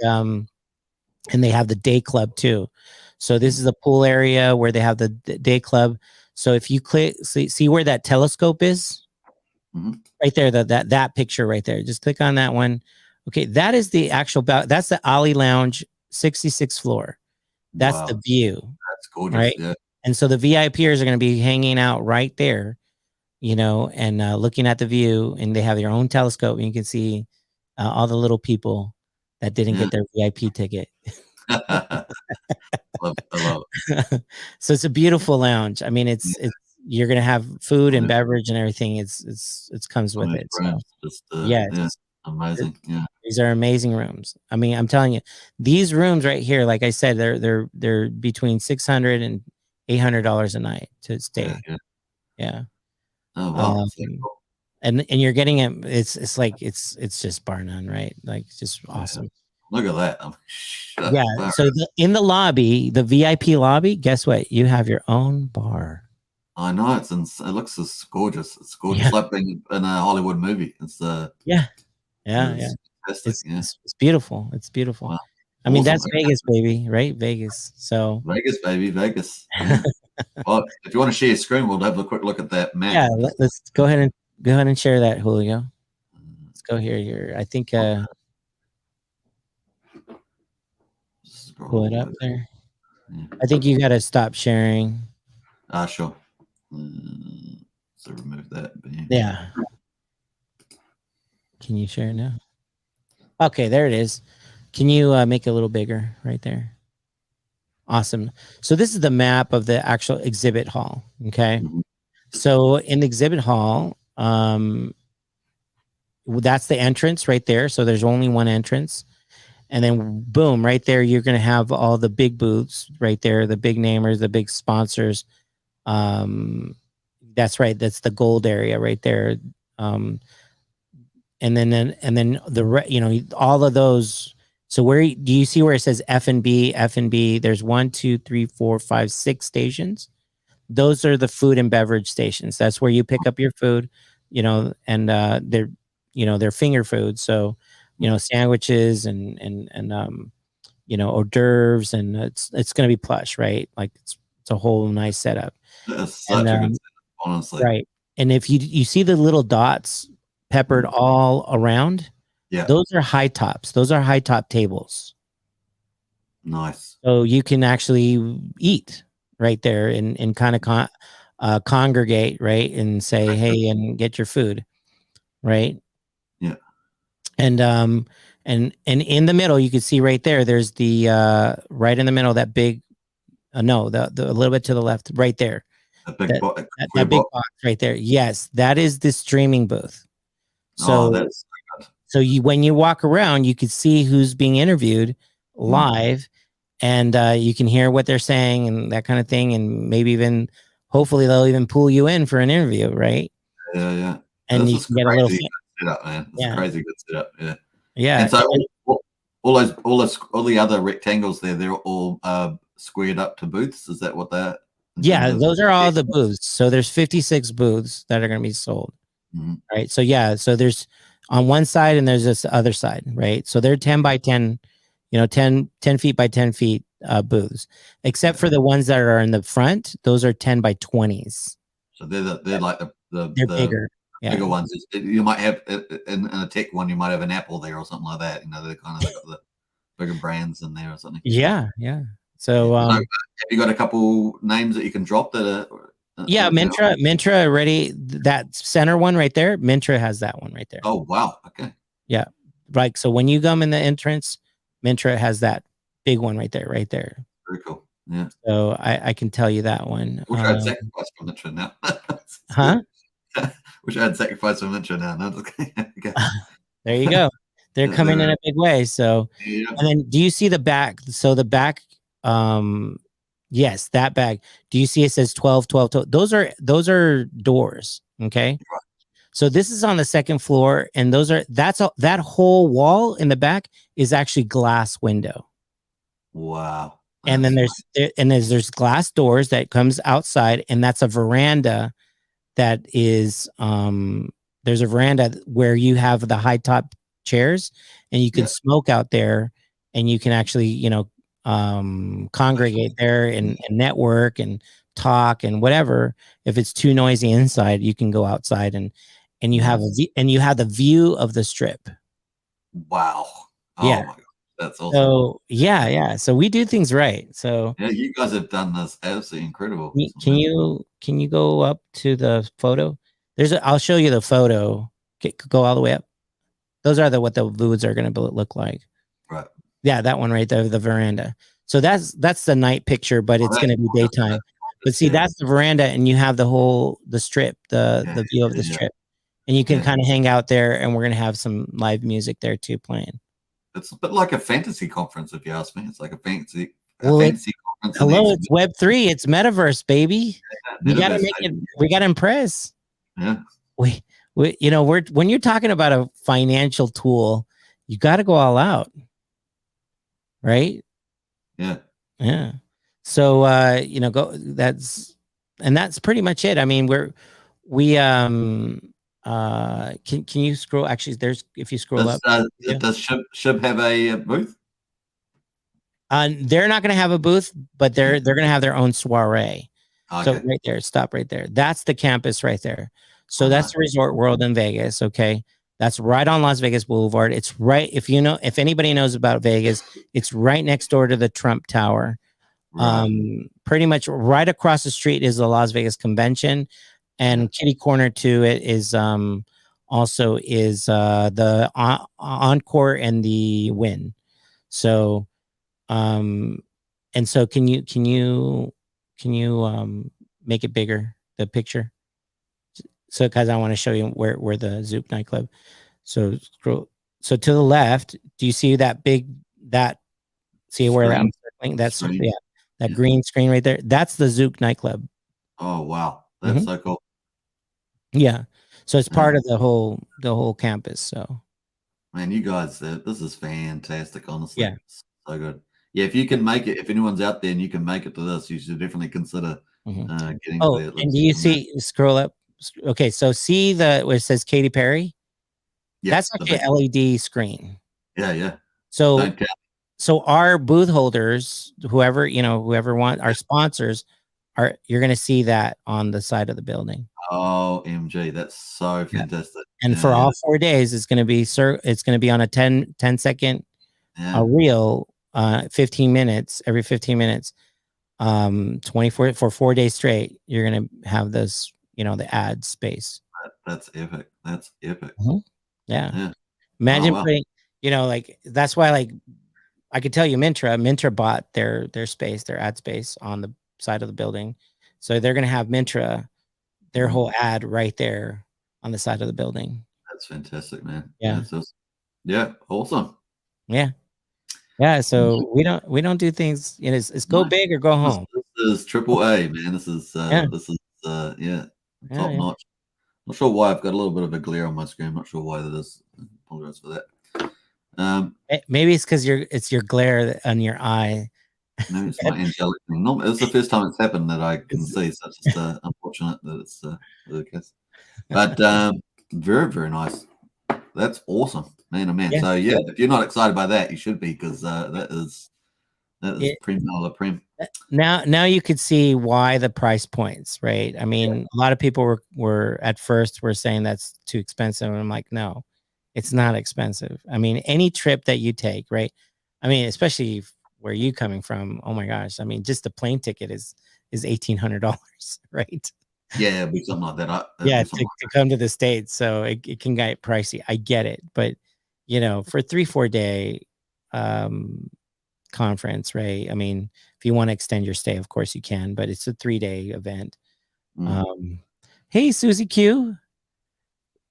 they have the day club too. So this is a pool area where they have the day club. So if you see where that telescope is, right there, that picture right there. Just click on that one. Okay, that is the actual that's the Ali Lounge, 66th floor. That's the view. That's gorgeous. Right? Yeah. And so the VIPers are going to be hanging out right there, and looking at the view, and they have their own telescope, and you can see all the little people that didn't get their VIP ticket. I love it. So it's a beautiful lounge. I mean, it's you're going to have food and beverage and everything. It comes with it. So, it's amazing. Yeah. These are amazing rooms. I mean, I'm telling you, these rooms right here, like I said, they're between $600 and $800 a night to stay. Yeah. Oh wow. And you're getting it. It's like it's just bar none, right? Like just awesome. Look at that. Yeah. So in the lobby, the VIP lobby, guess what? You have your own bar. I know it looks just gorgeous. It's gorgeous, like being in a Hollywood movie. It's It's beautiful. It's beautiful. Wow. I mean, that's Vegas, baby, right? Vegas. So Vegas, baby, Vegas. Well, if you want to share your screen, we'll have a quick look at that map. Yeah, let's go ahead and share that, Julio. Let's go here. I think pull it up there. Yeah. I think you got to stop sharing. Sure. So remove that. Yeah. Can you share it now? Okay, there it is. Can you make it a little bigger right there? Awesome. So this is the map of the actual exhibit hall. Okay. So in the exhibit hall, that's the entrance right there. So there's only one entrance. And then boom, right there, you're going to have all the big booths right there, the big namers, the big sponsors. That's right. That's the gold area right there. And then all of those. So where do you see where it says F&B? There's 1, 2, 3, 4, 5, 6 stations. Those are the food and beverage stations. That's where you pick up your food, and they're finger food. So, sandwiches and hors d'oeuvres, and it's going to be plush, right? Like it's a whole nice setup. Honestly. Right. And if you see the little dots peppered all around, those are high tops. Those are high top tables. Nice. So you can actually eat right there and kind of congregate, right, and say, hey, and get your food, right? Yeah. And in the middle, you can see right there. There's the right in the middle, that big. No, the a little bit to the left, right there. That big box right there. Yes, that is the streaming booth. So that's so when you walk around, you can see who's being interviewed live, and you can hear what they're saying and that kind of thing, and maybe even hopefully they'll even pull you in for an interview, right? Yeah. And This you is can get a little crazy good setup, man. It's a crazy good setup. Yeah. Yeah. And so all the other rectangles there, they're all squared up to booths. Is that what that? Yeah, those are all the booths. So there's 56 booths that are going to be sold. Right. So yeah, so there's on one side and there's this other side, right? So they're 10 by 10, 10 feet by 10 feet booths, except for the ones that are in the front. Those are 10 by 20s. So they're like they're bigger. Bigger ones. You might have in a tech one, you might have an Apple there or something like that. They're kind of got the bigger brands in there or something. Yeah. So have you got a couple names that you can drop that are Mintra already, that center one right there, Mintra has that one right there. Oh wow. Okay. Yeah. Right. So when you come in the entrance, Mintra has that big one right there. Very cool. Yeah. So I can tell you that one. Wish I had sacrifice from Mintra now. Huh? Wish I had sacrifice from Mintra now. No, okay. There you go. They're coming in a big way. So, and then do you see the back? So the back, yes, that back. Do you see it says 12, 12, 12? Those are doors. Okay. Right. So this is on the second floor, and that whole wall in the back is actually glass window. Wow. And then there's glass doors that comes outside, and that's a veranda that is there's a veranda where you have the high top chairs, and you can smoke out there, and you can actually congregate there and network and talk and whatever. If it's too noisy inside, you can go outside and you have the view of the strip. Wow. Oh my God. That's awesome. So yeah. So we do things right. So yeah, you guys have done this absolutely incredible. Can you go up to the photo? I'll show you the photo. Go all the way up. Those are what the booths are going to look like. Right. Yeah, that one right there, the veranda. So that's the night picture, but it's going to be daytime. But see, that's the veranda, and you have the strip, the view of the strip, and you can kind of hang out there. And we're going to have some live music there too playing. It's a bit like a fantasy conference, if you ask me. It's like a fantasy conference. Hello, it's Web3. It's metaverse, baby. We got to make it. We got to impress. Yeah. We when you're talking about a financial tool, you got to go all out, right? Yeah. So that's pretty much it. I mean, can you scroll? Actually, if you scroll up. Does Shib have a booth? They're not going to have a booth, but they're going to have their own soiree. Okay. So right there, stop right there. That's the campus right there. So that's the Resort World in Vegas. Okay. That's right on Las Vegas Boulevard. It's right. If anybody knows about Vegas, it's right next door to the Trump Tower. Right. Pretty much right across the street is the Las Vegas Convention, and kitty corner to it is also is the Encore and the Wynn. So and so can you make it bigger, the picture? So because I want to show you where the Zoop nightclub. So scroll. So to the left, do you see that see where that I'm circling? That's that green screen right there. That's the Zoop nightclub. Oh wow, that's so cool. Yeah. So it's part of the whole campus. So man, you guys, this is fantastic, honestly. Yeah. It's so good. Yeah, if you can make it, if anyone's out there and you can make it to this, you should definitely consider getting to it. And do you see, scroll up? Okay, so see where it says Katy Perry? Yeah, that's actually an LED screen. Yeah. So our booth holders, whoever want, our sponsors, you're going to see that on the side of the building. Oh, MG, that's so fantastic. And for all 4 days, it's going to be on a 10-second reel, 15 minutes, every 15 minutes, 24 for 4 days straight. You're going to have this, the ad space. That's epic. That's epic. Yeah. Imagine putting, that's why, I could tell you Mintra bought their space, their ad space on the side of the building. So they're going to have Mintra, their whole ad right there on the side of the building. That's fantastic, man. Yeah. Yeah. Awesome. Yeah. Yeah, so we don't do things, you know, it's go big or go home. This is triple A, man. This is Yeah. yeah, Yeah, top notch. Not sure why I've got a little bit of a glare on my screen. Not sure why that is. Apologize for that. Maybe it's because it's your glare on your eye. Maybe it's my angelic thing. No, it's the first time it's happened that I can see, so it's just unfortunate that it's the case. But very, very nice. That's awesome, man. Oh man. Yeah. So yeah, if you're not excited by that, you should be, because that is prime de la prime. Now you could see why the price points, right? I mean, a lot of people were at first were saying that's too expensive, and I'm like, no, it's not expensive. I mean, any trip that you take, right? I mean, especially where you coming from, oh my gosh, I mean, just the plane ticket is $1,800, right? Yeah, it'd be something like that. Yeah, to come to the States, so it can get pricey. I get it, but you know, for 3-4 day conference, right? I mean, if you want to extend your stay, of course you can, but it's a 3-day event. Hey, Susie Q,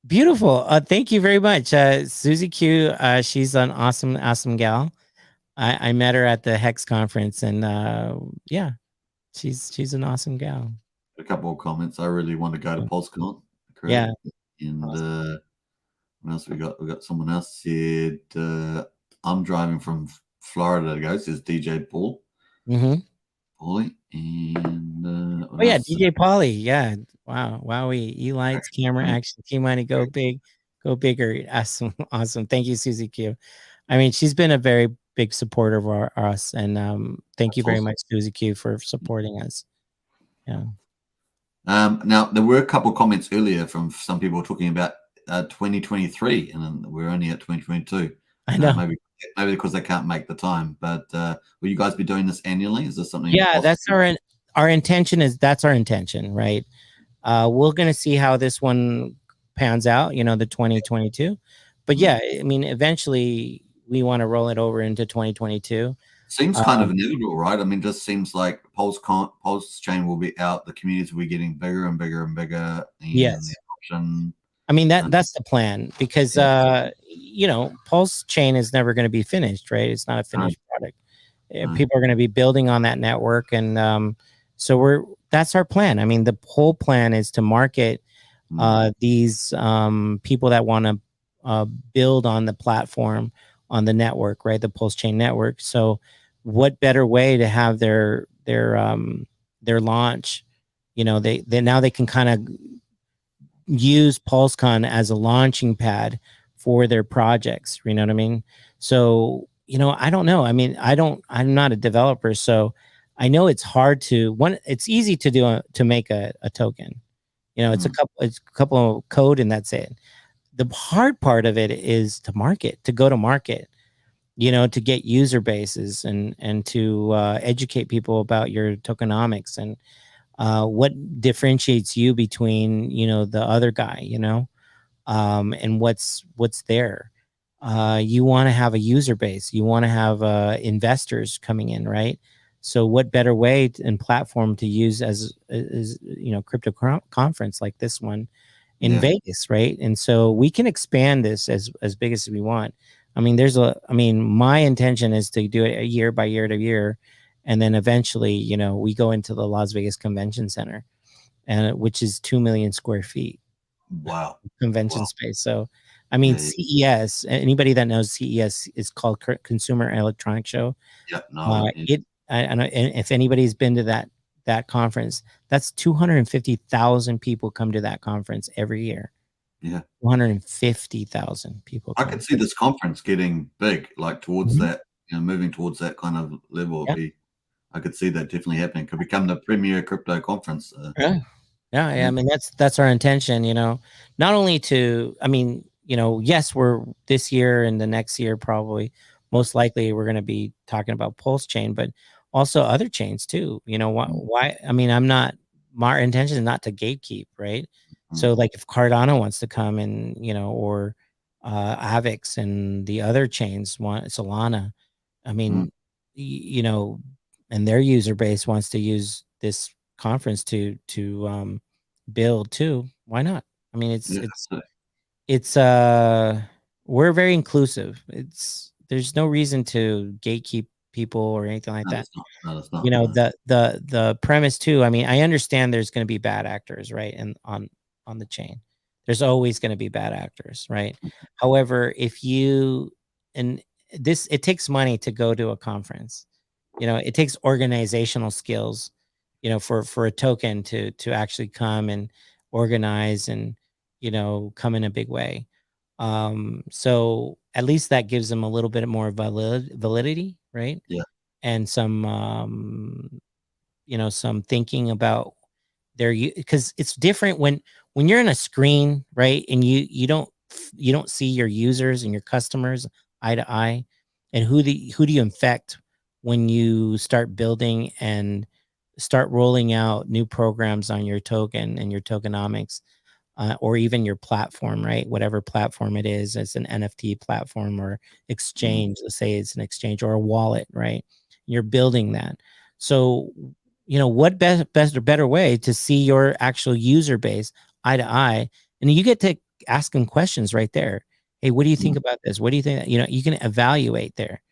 beautiful. Thank you very much, Susie Q. She's an awesome gal. I met her at the Hex conference, and yeah, she's an awesome gal. A couple of comments. I really want to go to Pulsecon. Yeah. And what else we got? We got someone else said, I'm driving from Florida to go. Says DJ Paul. Paulie. And oh yeah, DJ Paulie. Yeah. Wow. Wowie. E-lights, camera action, TMoney, go big, go bigger. Awesome. Thank you, Susie Q. I mean, she's been a very big supporter of us, and thank you very much, Susie Q, for supporting us. Yeah. Now there were a couple of comments earlier from some people talking about 2023, and we're only at 2022. I know. Maybe because they can't make the time. But will you guys be doing this annually? Is this something? Yeah, that's our intention. That's our intention, right? We're gonna see how this one pans out. You know, the 2022. But yeah, I mean, eventually we want to roll it over into 2022. Seems kind of inevitable, right? I mean, it just seems like Pulsechain will be out. The communities will be getting bigger and bigger and bigger. And yes. The I mean, that's the plan, because you know, Pulsechain is never going to be finished, right? It's not a finished product. People are going to be building on that network, and so that's our plan. I mean, the whole plan is to market these people that want to build on the platform, on the network, right? The Pulsechain network. So what better way to have their launch? You know, they now they can kind of use Pulsecon as a launching pad for their projects. You know what I mean? So, you know, I don't know. I mean, I'm not a developer, so I know it's hard to it's easy to do to make a token. You know, it's a couple of code and that's it. The hard part of it is to go to market, you know, to get user bases and to educate people about your tokenomics and what differentiates you between, you know, the other guy, you know, and what's there. You want to have a user base. You want to have investors coming in, right? So what better way and platform to use as you know, crypto conference like this one in Vegas, right? And so we can expand this as big as we want. I mean, my intention is to do it year by year to year. And then eventually, you know, we go into the Las Vegas Convention Center, and which is 2 million square feet. Wow. Convention space. So, I mean, CES, anybody that knows CES is called Consumer Electronics Show. Yeah. No. And if anybody's been to that conference, that's 250,000 people come to that conference every year. Yeah. 250,000 people. I could see this conference getting big, like towards that, you know, moving towards that kind of level. I could see that definitely happening. Could become the premier crypto conference. Yeah. I mean, that's our intention, you know, not only to, I mean, you know, yes, we're this year and the next year, probably most likely we're going to be talking about Pulsechain, but also other chains too. You know, why, I mean, my intention is not to gatekeep, right? So like if Cardano wants to come and, you know, or Avix and the other chains want Solana, I mean, you know, and their user base wants to use this conference to build too, why not? I mean, it's we're very inclusive. there's no reason to gatekeep people or anything like No, that. it's not. No, it's not. You know, No. the premise too. I mean, I understand there's going to be bad actors, right? And on the chain, there's always going to be bad actors, right? However, if you and this, it takes money to go to a conference. You know, it takes organizational skills, you know, for a token to actually come and organize and, you know, come in a big way. So at least that gives them a little bit more validity, right? Yeah. And some you know, some thinking about their, because it's different when you're in a screen, right? And you don't see your users and your customers eye to eye. And who do you infect when you start building and start rolling out new programs on your token and your tokenomics, or even your platform, right? Whatever platform it is, it's an NFT platform or exchange. Let's say it's an exchange or a wallet, right? You're building that. So, you know, what best or better way to see your actual user base eye to eye, and you get to ask them questions right there. Hey, what do you think about this? What do you think? You know, you can evaluate there,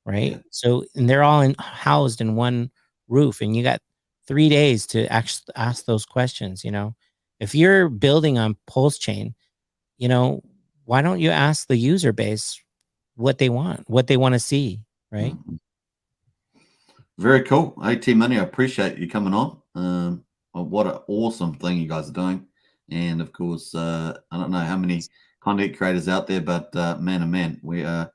right? Yeah. So, and they're all housed in one roof, and you got 3 days to actually ask those questions. You know, if you're building on Pulsechain, you know, why don't you ask the user base what they want to see, right? Very cool. Hey, TMoney, I appreciate you coming on. Well, what an awesome thing you guys are doing. And of course, I don't know how many content creators out there, but man, oh man, we are,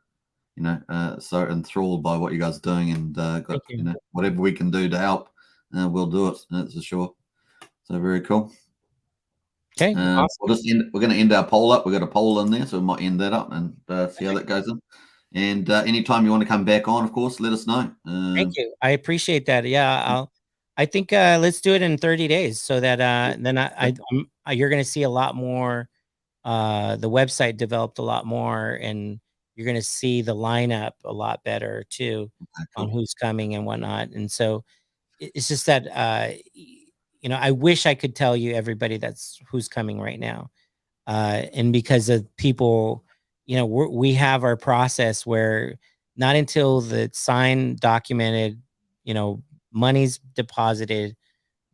you know, so enthralled by what you guys are doing, and got, you know, whatever we can do to help, we'll do it. That's for sure. So very cool. Okay, awesome. We're going to end our poll up. We've got a poll in there, so we might end that up and see how that goes in. And anytime you want to come back on, of course, let us know. Thank you. I appreciate that. Yeah, I think let's do it in 30 days so that then you're going to see a lot more. The website developed a lot more, and you're going to see the lineup a lot better too, on who's coming and whatnot. And so it's just that you know, I wish I could tell you everybody who's coming right now, and because of people, you know, we have our process where not until the signed, documented, you know, money's deposited,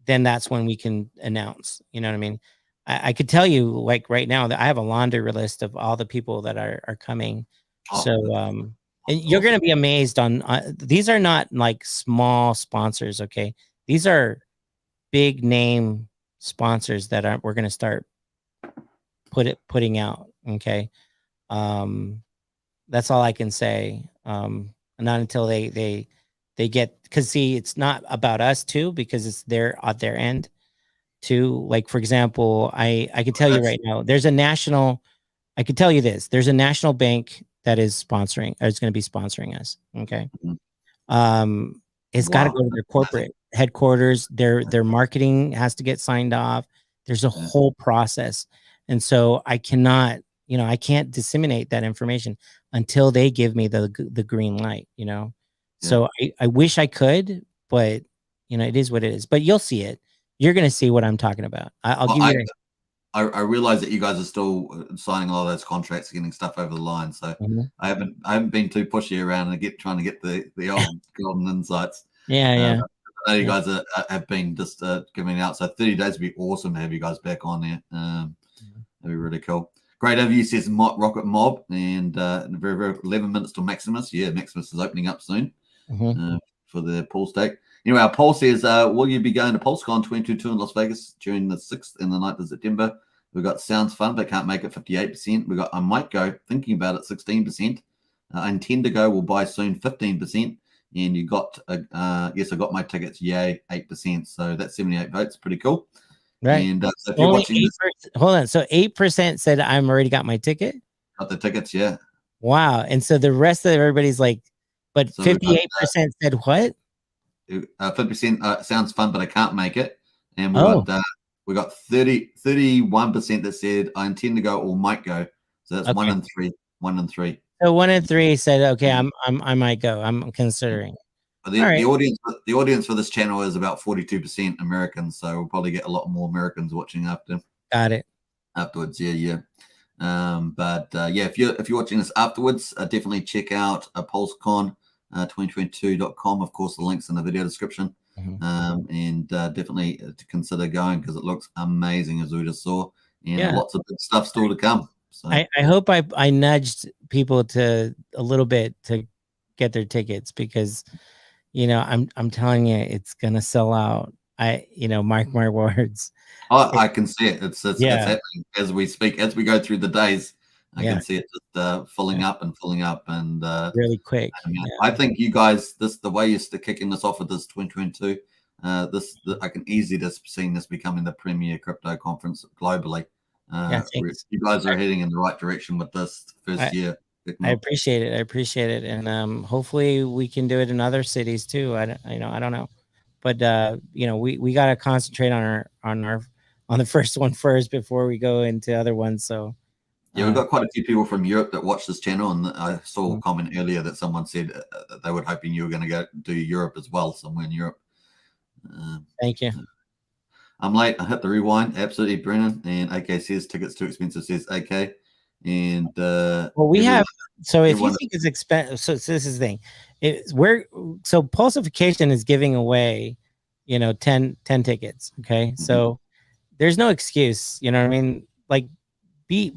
then that's when we can announce. You know what I mean? I could tell you, like right now, that I have a laundry list of all the people that are coming. So and you're gonna be amazed on these are not like small sponsors, okay? These are big name sponsors that we're gonna start putting out. Okay. That's all I can say. Not until they get, because see, it's not about us too, because it's at their end too. Like for example, I can tell you right now, I can tell you this, there's a national bank that is sponsoring, or it's going to be sponsoring us. Okay. It's got to go to their corporate headquarters. Their marketing has to get signed off. There's a whole process. And so I cannot, you know, I can't disseminate that information until they give me the green light, you know? So I wish I could, but you know, it is what it is, but you'll see it. You're going to see what I'm talking about. I'll give you I realize that you guys are still signing a lot of those contracts, getting stuff over the line. So I haven't been too pushy around and trying to get the old golden insights. Yeah. I know you guys have been just giving out. So 30 days would be awesome to have you guys back on there. That'd be really cool. Great overview, says Rocket Mob, and very 11 minutes till Maximus. Yeah, Maximus is opening up soon for the pool stake. Anyway, our poll says, will you be going to Pulsecon2022 in Las Vegas during the 6th and the 9th of September? We've got sounds fun, but can't make it 58%. We got I might go, thinking about it, 16%. I intend to go, will buy soon, 15%. And you got, yes, I got my tickets, yay, 8%. So that's 78 votes, pretty cool. Right. And so if you're watching this, hold on. So 8% said I'm already got my ticket. Got the tickets, yeah. Wow. And so the rest of everybody's like, but 58% said what? 50% sounds fun, but I can't make it. And we got 31% that said I intend to go or might go. So that's 1 in 3. 1 in 3. So 1 in 3 said, okay, I might go. I'm considering. But the audience for this channel is about 42% Americans, so we'll probably get a lot more Americans watching after. Got it. Afterwards, yeah. Yeah, if you're watching this afterwards, definitely check out Pulsecon2022.com. Of course, the link's in the video description. And definitely to consider going, because it looks amazing, as we just saw, and lots of big stuff still to come. So I hope I nudged people to a little bit to get their tickets, because I'm telling you, it's gonna sell out. Mark my words. I can see it. It's happening as we speak, as we go through the days. I can see it just filling up and filling up, and really quick. I think you guys, the way you're kicking this off with this 2022, I can easily just seeing this becoming the premier crypto conference globally. You guys are heading in the right direction with this first year. I appreciate it, and hopefully we can do it in other cities too. I don't know, but we got to concentrate on the first one first before we go into other ones. So yeah, we've got quite a few people from Europe that watch this channel, and I saw a comment earlier that someone said they were hoping you were going to go do Europe as well, somewhere in Europe. Thank you. I'm late. I hit the rewind. Absolutely, Brennan. And AK says tickets too expensive. Says AK. And well, we have. So if you think it's expensive, so this is the thing. So Pulseification is giving away, 10 tickets. Okay, so there's no excuse. You know what I mean? Like, do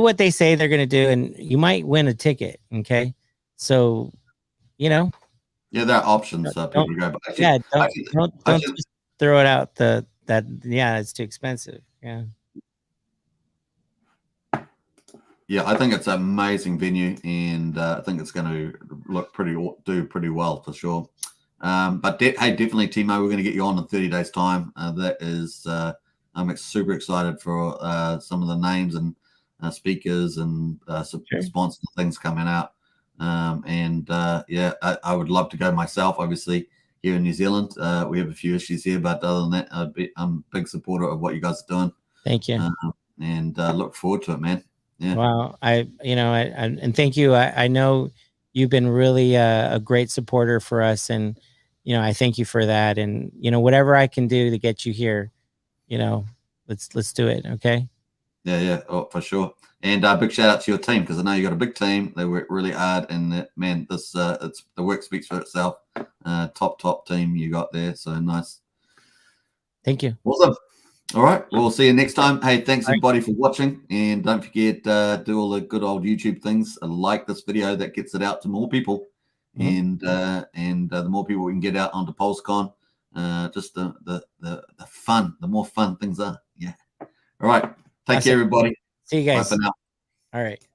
what they say they're gonna do, and you might win a ticket. Okay, so yeah, there are options people to go. But don't just throw it out that it's too expensive. Yeah, I think it's an amazing venue, and I think it's going to do pretty well for sure. But hey, definitely, Timo, we're going to get you on in 30 days' time. That is, I'm super excited for some of the names and speakers and sponsors and things coming out. Yeah, I would love to go myself. Obviously, here in New Zealand, we have a few issues here, but other than that, I'm a big supporter of what you guys are doing. Thank you, and look forward to it, man. Yeah. Wow. And thank you. I know you've been really a great supporter for us, and I thank you for that. And whatever I can do to get you here, let's do it. Okay. Yeah. Oh, for sure. And big shout out to your team, because I know you got a big team. They work really hard, and man, this the work speaks for itself. Top team you got there. So nice. Thank you. Awesome. All right. We'll see you next time. Hey, thanks everybody for watching. And don't forget, do all the good old YouTube things. Like this video, that gets it out to more people. And the more people we can get out onto Pulsecon, just the fun, the more fun things are. Yeah. All right. Take care, everybody. See you guys. Bye for now. All right.